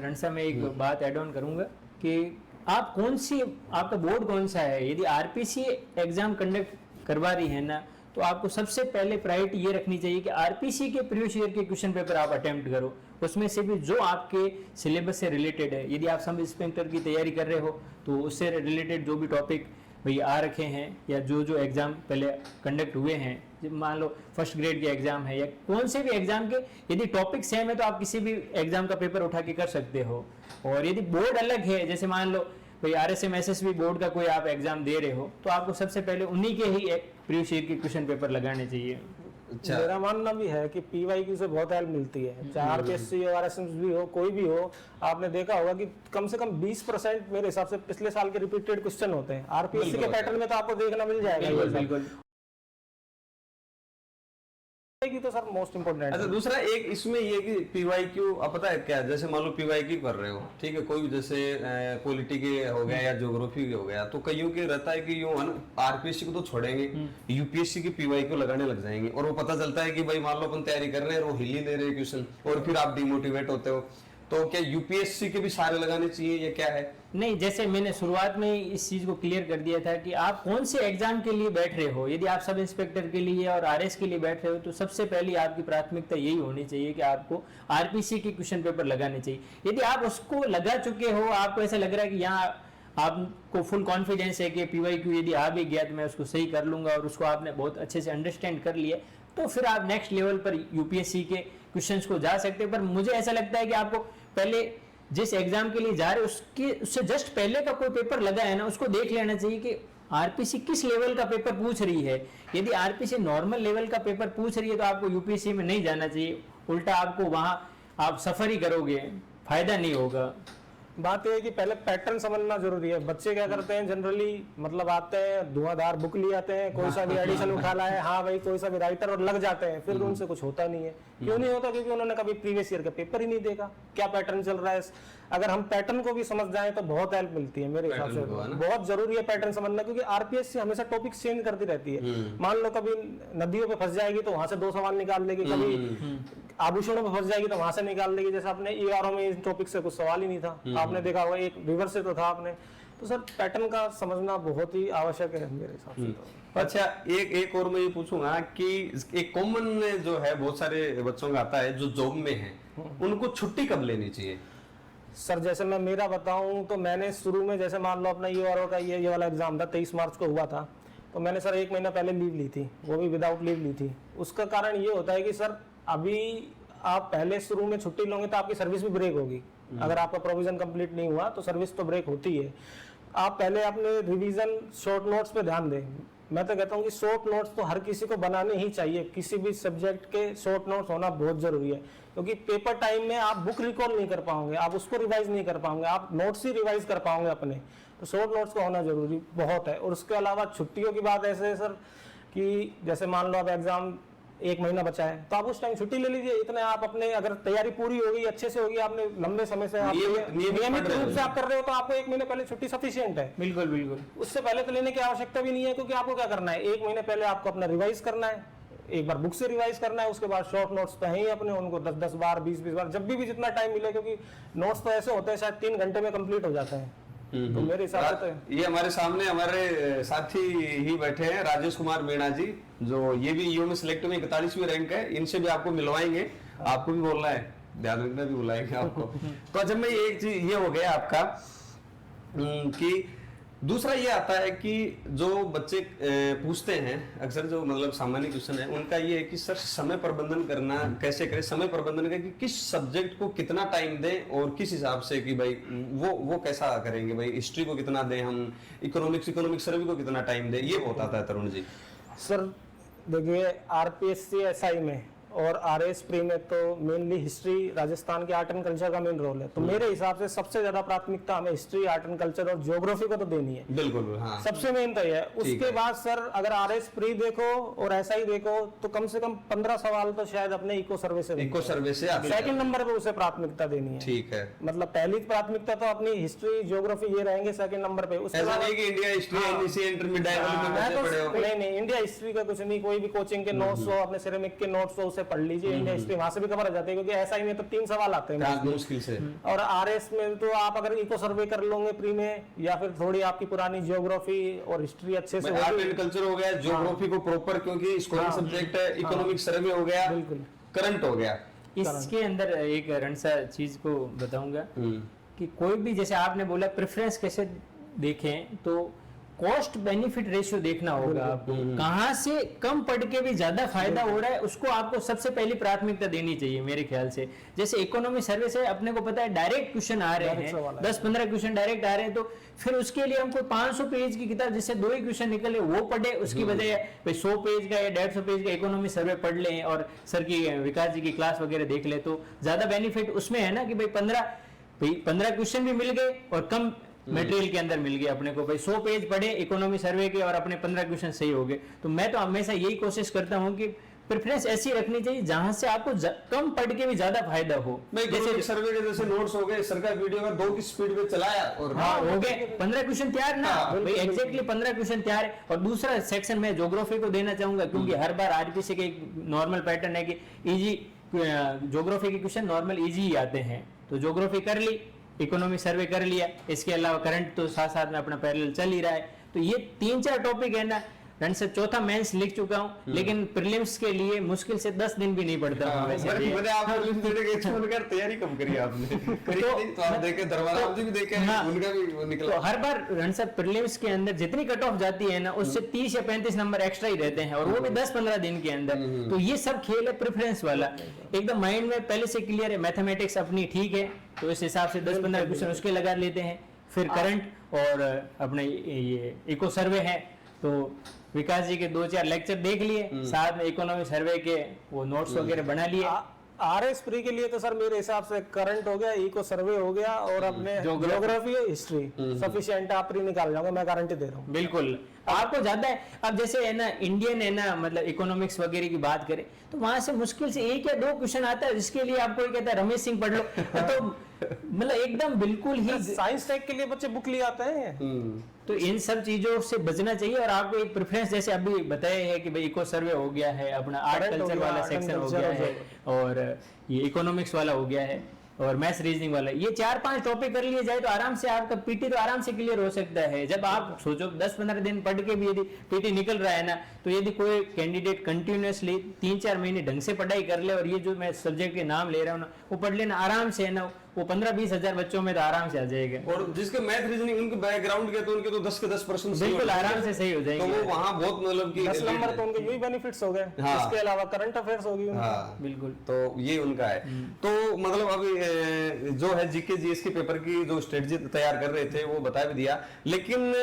रणसा में एक बात ऐड ऑन करूंगा कि आप कौन सी, आपका बोर्ड कौन सा है। यदि RPSC एग्जाम कंडक्ट करवा रही है ना, तो आपको सबसे पहले प्रायोरिटी ये रखनी चाहिए कि RPSC के प्रीवियस ईयर के क्वेश्चन पेपर आप अटेम्प्ट करो। उसमें से भी जो आपके सिलेबस से रिलेटेड है। यदि आप सब इंस्पेक्टर की तैयारी कर रहे हो तो उससे रिलेटेड जो भी टॉपिक भाई आ रखे हैं या जो जो एग्जाम पहले कंडक्ट हुए हैं, मान लो फर्स्ट ग्रेड के एग्जाम है या कौन से भी एग्जाम के, यदि टॉपिक सेम है तो आप किसी भी एग्जाम का पेपर उठा के कर सकते हो। और यदि बोर्ड अलग है, जैसे मान लो भाई RSM SSB बोर्ड का कोई आप एग्जाम दे रहे हो, तो आपको सबसे पहले उन्हीं के ही प्रीवियस ईयर के क्वेश्चन पेपर लगाने चाहिए। अच्छा। मेरा मानना भी है कि PYQ से बहुत हेल्प मिलती है, चाहे RPSC हो, RSM भी हो, कोई भी हो। आपने देखा होगा कि कम से कम 20% मेरे हिसाब से पिछले साल के रिपीटेड क्वेश्चन होते हैं। RPSC के पैटर्न में तो आपको देखना मिल जाएगा। बिल्कुल की तो सर मोस्ट इम्पोर्टेंट। अच्छा दूसरा एक इसमें ये कि PYQ अब पता है क्या, जैसे मान लो PYQ कर रहे हो, ठीक है, कोई भी जैसे पॉलिटी के हो गया या ज्योग्राफी हो गया, तो कईयों के रहता है कि यूं RPSC को तो छोड़ेंगे, UPSC की PYQ लगाने लग जाएंगे। और वो पता चलता है कि भाई मान लो अपन तैयारी कर रहे हैं और वो हिल ही नहीं रहे क्वेश्चन, और फिर आप डिमोटिवेट होते हो। तो क्या UPSC के भी सारे लगाने चाहिए या क्या है? नहीं, जैसे मैंने शुरुआत में इस चीज को क्लियर कर दिया था कि आप कौन से एग्जाम के लिए बैठ रहे हो। यदि आप सब इंस्पेक्टर के लिए और RS के लिए बैठ रहे हो तो सबसे पहले आपकी प्राथमिकता यही होनी चाहिए कि आपको RPSC के क्वेश्चन पेपर लगाने चाहिए। यदि आप उसको लगा चुके हो, आपको ऐसा लग रहा है कि यहाँ आपको फुल कॉन्फिडेंस है कि PYQ यदि आ भी गया तो मैं उसको सही कर लूंगा और उसको आपने बहुत अच्छे से अंडरस्टैंड कर लिया, तो फिर आप नेक्स्ट लेवल पर UPSC के क्वेश्चंस को जा सकते हैं। पर मुझे ऐसा लगता है कि आपको पहले जिस एग्जाम के लिए जा रहे हो उससे जस्ट पहले का कोई पेपर लगा है ना, उसको देख लेना चाहिए कि RPSC किस लेवल का पेपर पूछ रही है। यदि RPSC नॉर्मल लेवल का पेपर पूछ रही है तो आपको UPSC में नहीं जाना चाहिए, उल्टा आपको वहां आप सफर ही करोगे, फायदा नहीं होगा। बात यह है कि पहले पैटर्न समझना जरूरी है। बच्चे क्या करते हैं जनरली, मतलब आते हैं धुआंधार बुक लिए आते हैं, कोई सा भी एडिशन उठा लाए, हाँ भाई कोई सा भी राइटर, और लग जाते हैं। फिर उनसे कुछ होता नहीं है। क्यों नहीं होता? क्योंकि उन्होंने कभी प्रीवियस ईयर का पेपर ही नहीं देखा, क्या पैटर्न चल रहा है। अगर हम पैटर्न को भी समझ जाएं तो बहुत हेल्प मिलती है मेरे हिसाब से। बहुत जरूरी है पैटर्न समझना, क्योंकि RPSC हमेशा टॉपिक चेंज करती रहती है। मान लो कभी नदियों पे फंस जाएगी तो वहां से 2 सवाल निकाल देगी, कभी आभूषणों पे फंस जाएगी तो वहां से निकाल देगी। जैसे आपने ERO में इस टॉपिक से कुछ सवाल ही नहीं था, आपने देखा होगा, एक रिवर्स से तो था आपने। तो सर पैटर्न का समझना बहुत ही आवश्यक है मेरे हिसाब से तो। अच्छा एक और मैं ये पूछूंगा कि एक कॉमन जो है बहुत सारे बच्चों का आता है जो जॉब में है, उनको छुट्टी कब लेनी चाहिए? सर जैसे मैं मेरा बताऊं तो मैंने शुरू में, जैसे मान लो अपना ERO का ये वाला एग्जाम था 23 मार्च को हुआ था, तो मैंने सर 1 महीना पहले लीव ली थी, वो भी विदाउट लीव ली थी। उसका कारण ये होता है कि सर अभी आप पहले शुरू में छुट्टी लोगे तो आपकी सर्विस भी ब्रेक होगी। अगर आपका प्रोविजन कंप्लीट नहीं हुआ तो सर्विस तो ब्रेक होती है। आप पहले अपने रिवीजन शॉर्ट नोट्स पे ध्यान दें। मैं तो कहता हूँ कि शॉर्ट नोट्स तो हर किसी को बनाने ही चाहिए। किसी भी सब्जेक्ट के शॉर्ट नोट्स होना बहुत जरूरी है, क्योंकि पेपर टाइम में आप बुक रिकॉल नहीं कर पाओगे, आप उसको रिवाइज नहीं कर पाओगे, आप नोट्स ही रिवाइज कर पाओगे अपने। तो शॉर्ट नोट्स का होना जरूरी बहुत है। और उसके अलावा छुट्टियों की बात ऐसे है सर कि जैसे मान लो आप एग्जाम 1 महीना बचा है, तो आप उस टाइम छुट्टी ले लीजिए। इतने आप अपने अगर तैयारी पूरी होगी, अच्छे से होगी, आपने लंबे समय से नियमित रूप से आप कर रहे हो, तो आपको 1 महीने पहले छुट्टी सफिशिएंट है। बिल्कुल बिल्कुल। उससे पहले तो लेने की आवश्यकता भी नहीं है, क्योंकि आपको क्या करना है, 1 महीने पहले आपको अपना रिवाइज करना है, एक बार बुक से रिवाइज करना है, उसके बाद शॉर्ट नोट्स तो हैं ही अपने, उनको 10-10 बार 20-20 बार जब भी जितना टाइम मिले, क्योंकि नोट्स तो ऐसे होते हैं शायद 3 घंटे में कंप्लीट हो जाते हैं। तो मेरे हिसाब से तो ये हमारे सामने हमारे साथी ही बैठे हैं, राजेश कुमार मीणा जी, जो ये भी ईओ में सिलेक्ट में 41वीं रैंक है। इनसे भी आपको मिलवाएंगे, आपको भी बोलना है, ध्यान रखना, भी बुलाएंगे आपको। तो जब मैं एक चीज ये हो गया आपका कि दूसरा ये आता है कि जो बच्चे पूछते हैं अक्सर, जो मतलब सामान्य क्वेश्चन है उनका ये है कि सर समय प्रबंधन करना कैसे करें, समय प्रबंधन का कि किस सब्जेक्ट को कितना टाइम दें और किस हिसाब से कि भाई वो कैसा करेंगे, भाई हिस्ट्री को कितना दें हम, इकोनॉमिक सर्वे को कितना टाइम दें, ये बहुत आता है तरुण जी। सर देखिए, आरपीएससी एसआई में और आरएस प्री में तो मेनली हिस्ट्री, राजस्थान के आर्ट एंड कल्चर का मेन रोल है, तो मेरे हिसाब से सबसे ज्यादा प्राथमिकता हमें हिस्ट्री, आर्ट एंड कल्चर और ज्योग्राफी को तो देनी है। बिल्कुल, हाँ, सबसे मेन तो ये है। उसके बाद सर अगर आरएस प्री देखो और एसआई देखो, तो कम से कम 15 सवाल तो शायद अपने इको सर्वे से सेकंड नंबर पे उसे प्राथमिकता देनी है। ठीक है, मतलब पहली प्राथमिकता तो अपनी हिस्ट्री, ज्योग्राफी ये रहेंगे सेकंड नंबर पे। उसके बाद इंडिया हिस्ट्री, नहीं, इंडिया हिस्ट्री का कुछ नहीं, कोई भी कोचिंग के नोट्स हो, अपने सिरेमिक के नोट्स हो, उसे पढ़ लीजिए। इंडिया हिस्ट्री वहां से भी कवर हो जाते हैं, क्योंकि एसआई में तो 3 सवाल आते हैं मुश्किल से। और आरएस में तो आप अगर इको सर्वे कर लोगे प्री में, या फिर थोड़ी आपकी पुरानी ज्योग्राफी और हिस्ट्री अच्छे से, आर्ट एंड कल्चर हो गया, ज्योग्राफी को प्रॉपर, क्योंकि स्कूलिंग सब्जेक्ट है, इकोनॉमिक सर्वे हो गया, बिल्कुल करंट हो गया। इसके अंदर एक रणसा चीज को बताऊंगा कि कोई भी, जैसे आपने बोला प्रेफरेंस कैसे देखें, तो कॉस्ट बेनिफिट रेशियो देखना होगा आपको, कहां से कम पढ़ के भी ज्यादा फायदा हो रहा है, उसको आपको सबसे पहली प्राथमिकता देनी चाहिए मेरे ख्याल से। जैसे इकोनॉमी सर्वे से अपने को पता है डायरेक्ट क्वेश्चन आ रहे हैं, 10-15 क्वेश्चन डायरेक्ट आ रहे हैं, तो फिर उसके लिए हमको 500 पेज की किताब जिससे 2 ही क्वेश्चन निकले वो पढ़े, उसकी बजाय 100 पेज का या 150 पेज का इकोनॉमी सर्वे पढ़ लें और सर की, विकास जी की क्लास वगैरह देख ले, तो ज्यादा बेनिफिट उसमें है ना कि भाई 15 क्वेश्चन भी मिल गए और कम मटेरियल के अंदर मिल गया अपने को। भाई 100 पेज पढ़े इकोनॉमी सर्वे के और अपने 15 क्वेश्चन सही हो गए। तो मैं तो हमेशा यही कोशिश करता हूं कि प्रेफरेंस ऐसी रखनी चाहिए जहां से आपको कम पढ़ के भी ज्यादा फायदा हो। जैसे सर्वे के जैसे नोट्स हो गए, सर का वीडियो का 2 की स्पीड में चलाया और हो गए 15 क्वेश्चन तैयार ना, भाई एग्जैक्टली 15 क्वेश्चन तैयार है। और दूसरा सेक्शन में ज्योग्राफी को देना चाहूंगा, क्योंकि हर बार आरपीसी के एक नॉर्मल पैटर्न है कि इजी ज्योग्राफी के क्वेश्चन नॉर्मल इजी ही आते हैं, तो ज्योग्राफी कर ली, इकोनॉमिक सर्वे कर लिया, इसके अलावा करंट तो साथ साथ में अपना पैरेलल चल ही रहा है। तो ये 3-4 टॉपिक है ना, रन से चौथा मेंस लिख चुका हूं, लेकिन प्रीलिम्स के लिए मुश्किल से 10 दिन भी नहीं पढ़ता हूं वैसे। मैंने आप प्रीलिम्स देने के छोड़कर तैयारी कम करी आपने, तो आप देखे दरबार आप भी देखे, उनका भी वो निकला। तो हर बार रन से प्रीलिम्स के अंदर जितनी कट ऑफ जाती है ना, उससे 30 या 35 नंबर एक्स्ट्रा ही रहते हैं, और वो भी 10-15 दिन के अंदर। तो ये सब खेल है प्रेफरेंस वाला, एकदम माइंड में पहले से क्लियर है। मैथमेटिक्स अपनी ठीक है, तो इस हिसाब से 10-15 क्वेश्चन उसके लगा लेते हैं। फिर करंट और अपने ये इको सर्वे है, तो विकास जी के 2-4 लेक्चर देख लिए, साथ में इकोनॉमिक सर्वे के वो नोट्स वगैरह बना लिए। आरएस प्री के लिए तो सर मेरे हिसाब से करंट हो गया, इको सर्वे हो गया, और अपने ज्योग्राफी, हिस्ट्री सफिशिएंट आप प्री निकाल जाओगे, मैं गारंटी दे रहा हूँ। बिल्कुल, आपको ज्यादा है। अब जैसे है ना इंडियन है ना, मतलब इकोनॉमिक्स वगैरह की बात करें, तो वहां से मुश्किल से 1 या 2 क्वेश्चन आता है, जिसके लिए आपको ये कहता है रमेश सिंह पढ़ लो, तो मतलब एकदम बिल्कुल ही साइंस टेक के लिए बच्चे बुक ले आते हैं। तो इन सब चीजों से बचना चाहिए। और आपको एक प्रेफरेंस जैसे अभी बताया है कि भाई इको सर्वे हो गया है, अपना आर्ट कल्चर वाला सेक्शन हो गया है, और ये इकोनॉमिक्स वाला हो गया है, और मैथ्स रीजनिंग वाला, ये 4-5 टॉपिक कर लिए जाए तो आराम से आपका पीटी तो आराम से क्लियर हो सकता है। जब आप सोचो 10-15 दिन पढ़ के भी यदि पीटी निकल रहा है ना, तो यदि कोई कैंडिडेट कंटिन्यूअसली 3-4 महीने ढंग से पढ़ाई कर ले, और ये जो मैं सब्जेक्ट के नाम ले रहा हूँ ना, वो पढ़ लेना आराम से है ना, वो 15-20 हजार बच्चों में तो आराम से आ जाएगा। और जिसके मैथ रीजनिंग उनके बैकग्राउंड के, तो उनके तो 10 के 10% बिल्कुल आराम से सही हो जाएंगे। तो वो वहाँ बहुत मतलब कि 10 नंबर तो उनके यही बेनिफिट्स हो गए। इसके अलावा करंट अफेयर्स होगी उनकी। बिल्कुल, तो ये उनका है। तो मतलब अभी जो है जीके जीएस के पेपर की जो स्ट्रेटजी तैयार कर रहे थे वो बता भी दिया, लेकिन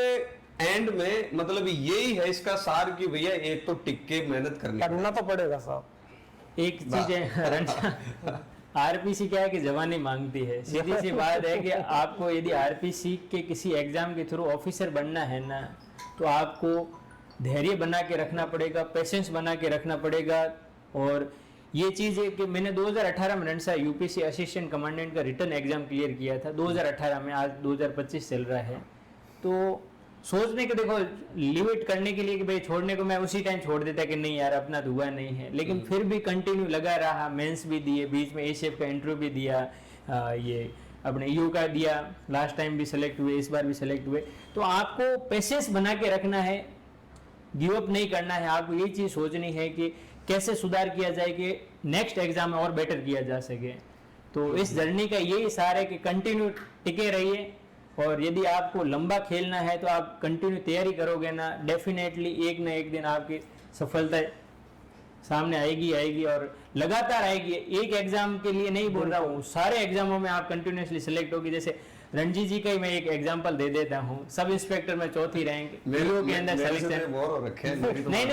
एंड में मतलब यही है इसका सार कि भैया एक तो टिक के मेहनत करना तो पड़ेगा साहब। एक चीज है आरपीसी क्या है कि जवानी मांगती है, सीधी सी बात है कि आपको यदि आरपीसी के किसी एग्जाम के थ्रू ऑफिसर बनना है ना, तो आपको धैर्य बना के रखना पड़ेगा, पेशेंस बना के रखना पड़ेगा, और ये चीज़ है कि मैंने 2018 में रनसा यूपीसी असिस्टेंट कमांडेंट का रिटर्न एग्जाम क्लियर किया था 2018 में, आज 2025 चल रहा है। तो सोचने के देखो लिमिट करने के लिए कि भाई छोड़ने को मैं उसी टाइम छोड़ देता कि नहीं यार अपना तो हुआ नहीं है, लेकिन फिर भी कंटिन्यू लगा रहा, मेंस भी दिए, बीच में एशेफ का इंटरव्यू भी दिया, ये अपने ईओ का दिया, लास्ट टाइम भी सेलेक्ट हुए, इस बार भी सेलेक्ट हुए। तो आपको पेशेंस बना के रखना है, गिव अप नहीं करना है, आपको ये चीज़ सोचनी है कि कैसे सुधार किया जाए कि नेक्स्ट एग्जाम में और बेटर किया जा सके। तो इस जर्नी का यही सार है कि कंटिन्यू टिके रहिए, और यदि आपको लंबा खेलना है तो आप कंटिन्यू तैयारी करोगे ना, डेफिनेटली एक ना एक दिन आपकी सफलता सामने आएगी और लगातार आएगी। एक एग्जाम के लिए नहीं बोल रहा हूँ, सारे एग्जामों में आप कंटिन्यूसली सिलेक्ट होगी। जैसे रणजीत जी का ही मैं एक एग्जांपल दे देता हूँ, सब इंस्पेक्टर में चौथी रैंक, वीडियो के अंदर सिलेक्शन बोर हो रखे हैं नहीं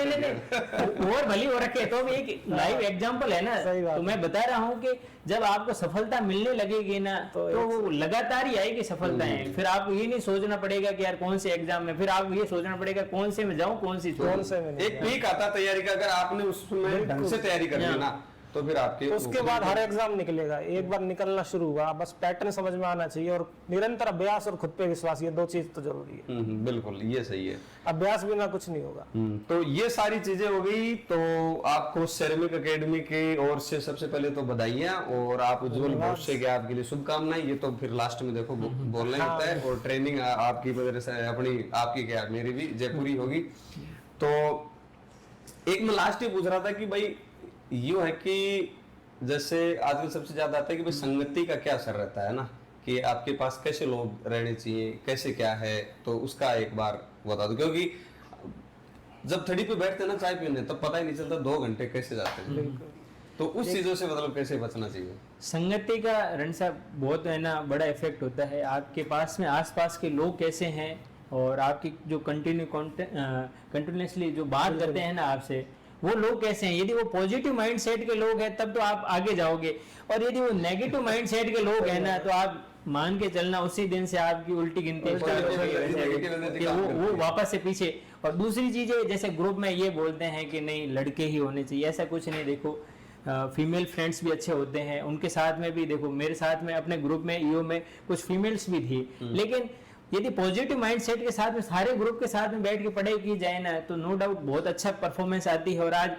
और भली हो रखे, तो एक लाइव एग्जांपल है ना। तो मैं बता रहा हूँ कि जब आपको सफलता मिलने लगेगी ना तो वो लगातार ही आएगी सफलताएं। फिर आपको ये नहीं सोचना पड़ेगा कि यार कौन से एग्जाम में, फिर आपको ये सोचना पड़ेगा कौन से में जाऊं, कौन सी एक पीक आता तैयारी का, अगर आपने उसमें ढंग से तैयारी कर ली ना तो फिर आपके उसके बाद हर एग्जाम निकलेगा, एक बार निकलना शुरू हुआ, बस पैटर्न समझ में आना चाहिए और निरंतर अभ्यास और खुद पे विश्वास, ये दो चीज तो जरूरी है। बिल्कुल, ये सही है, अभ्यास बिना कुछ नहीं होगा। तो ये सारी चीजें हो गई। तो आपको सेरेमिक एकेडमी की ओर से सबसे पहले तो बधाइयां, और आप उज्जवल भविष्य के आपके लिए शुभकामनाएं। ये तो फिर लास्ट में देखो बोलना ही होता है, और ट्रेनिंग आपकी वजह से आपकी क्या मेरी भी जयपुरी होगी। तो एक मैं लास्ट ये पूछ रहा था कि भाई ये है कि जैसे आजकल सबसे ज्यादा आता है कि भाई संगति का क्या असर रहता है ना, कि आपके पास कैसे लोग रहने चाहिए, कैसे क्या है, तो उसका एक बार बता दो। क्योंकि जब थड़ी पे बैठते हैं ना चाय पीने, तब पता ही नहीं चलता 2 घंटे कैसे जाते हैं। तो उस चीजों से मतलब कैसे बचना चाहिए? संगति का रण साहब बहुत है ना बड़ा इफेक्ट होता है। आपके पास में आसपास के लोग कैसे हैं, और आपकी जो कंटिन्यूसली जो बात करते हैं ना आपसे, वो लोग कैसे हैं। यदि वो पॉजिटिव माइंड सेट के लोग हैं तब तो आप आगे जाओगे, और यदि वो नेगेटिव माइंड सेट के लोग हैं ना तो आप मान के चलना उसी दिन से आपकी उल्टी गिनती स्टार्ट होगी, वो वापस से पीछे। और दूसरी चीज है, जैसे ग्रुप में ये बोलते हैं कि नहीं लड़के ही होने चाहिए, ऐसा कुछ नहीं। देखो फीमेल फ्रेंड्स भी अच्छे होते हैं, उनके साथ में भी देखो, मेरे साथ में अपने ग्रुप में ईओ में कुछ फीमेल्स भी थी, लेकिन यदि पॉजिटिव माइंडसेट के साथ में सारे ग्रुप के साथ में बैठ के पढ़ाई की जाए ना तो नो डाउट बहुत अच्छा परफॉर्मेंस आती है। और आज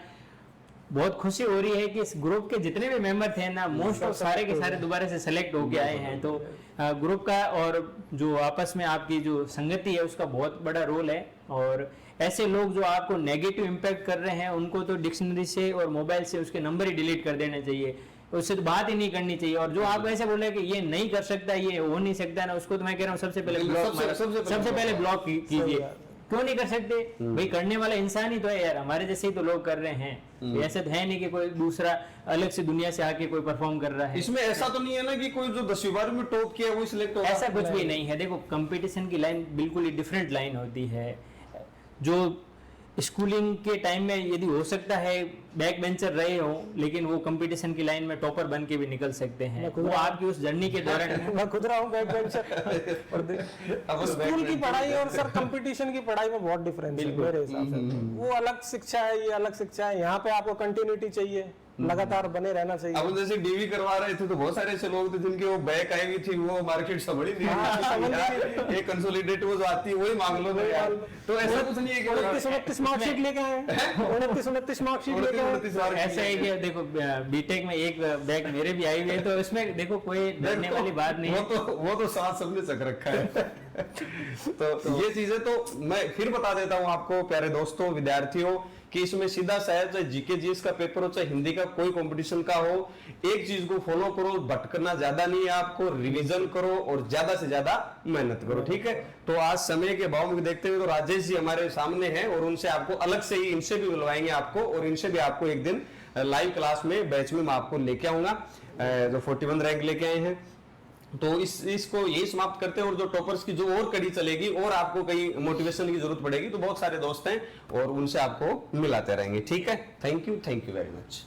बहुत खुशी हो रही है कि इस ग्रुप के जितने भी मेंबर थे ना, मोस्ट ऑफ सारे के सारे दोबारा से सेलेक्ट होके आए हैं। तो ग्रुप का और जो आपस में आपकी जो संगति है उसका बहुत बड़ा रोल है। और ऐसे लोग जो आपको नेगेटिव इम्पैक्ट कर रहे हैं उनको तो डिक्शनरी से और मोबाइल से उसके नंबर ही डिलीट कर देने चाहिए, उससे तो बात ही नहीं करनी चाहिए। और जो आप ऐसे बोले कि ये नहीं कर सकता, ये हो नहीं सकता ना, उसको तो मैं कह रहा हूँ सबसे पहले ब्लॉक कीजिए। क्यों नहीं कर सकते भाई, करने वाला इंसान ही तो है यार, हमारे जैसे ही तो लोग कर रहे हैं। ऐसा तो है नहीं कि कोई दूसरा अलग से दुनिया से आके कोई परफॉर्म कर रहा है। इसमें ऐसा तो नहीं है ना कि कोई जो 10वीं 12वीं में टॉप किया वो सिलेक्ट होगा, ऐसा कुछ भी नहीं है। देखो कंपटीशन की लाइन बिल्कुल ही डिफरेंट लाइन होती है। जो स्कूलिंग के टाइम में यदि हो सकता है बैक बेंचर रहे हो, लेकिन वो कंपटीशन की लाइन में टॉपर बन के भी निकल सकते हैं। वो आपकी उस जर्नी के दौरान मैं खुद रहा हूँ बैक बेंचर। और स्कूल की पढ़ाई और सर कंपटीशन की पढ़ाई में बहुत डिफरेंस है मेरे हिसाब से। वो अलग शिक्षा है, ये अलग शिक्षा है। यहाँ पे आपको कंटिन्यूटी चाहिए, लगातार बने रहना चाहिए। अब जैसे डीवी करवा रहे थे तो बहुत सारे ऐसे लोग थे जिनके वो बैक आएगी थी, वो मार्केट से बड़ी थी, एक कंसोलिडेट वो जो आती है वही मांग लो यार। तो ऐसा कुछ नहीं है कि 29 मार्कशीट लेके आए, 29 मार्कशीट लेके आए। ऐसा है कि देखो बीटेक में एक बैग मेरे भी आई हुई है, तो इसमें देखो कोई डरने वाली बात नहीं है। वो तो साथ सबने चक रखा है। तो ये चीजें तो मैं फिर बता देता हूँ आपको प्यारे दोस्तों, विद्यार्थियों, कि इसमें सीधा शायद चाहे जीके जीएस का पेपर हो चाहे हिंदी का कोई कंपटीशन का हो, एक चीज को फॉलो करो, भटकना ज्यादा नहीं है आपको, रिवीजन करो और ज्यादा से ज्यादा मेहनत करो, ठीक है। तो आज समय के भाव में देखते हुए तो राजेश जी हमारे सामने हैं, और उनसे आपको अलग से ही, इनसे भी बुलवाएंगे आपको, और इनसे भी आपको एक दिन लाइव क्लास में बैच में मैं आपको लेके आऊंगा, जो 41 रैंक लेके आए हैं। तो इसको यही समाप्त करते हैं, और जो टॉपर्स की जो और कड़ी चलेगी और आपको कहीं मोटिवेशन की जरूरत पड़ेगी तो बहुत सारे दोस्त हैं और उनसे आपको मिलाते रहेंगे, ठीक है। Thank you very much.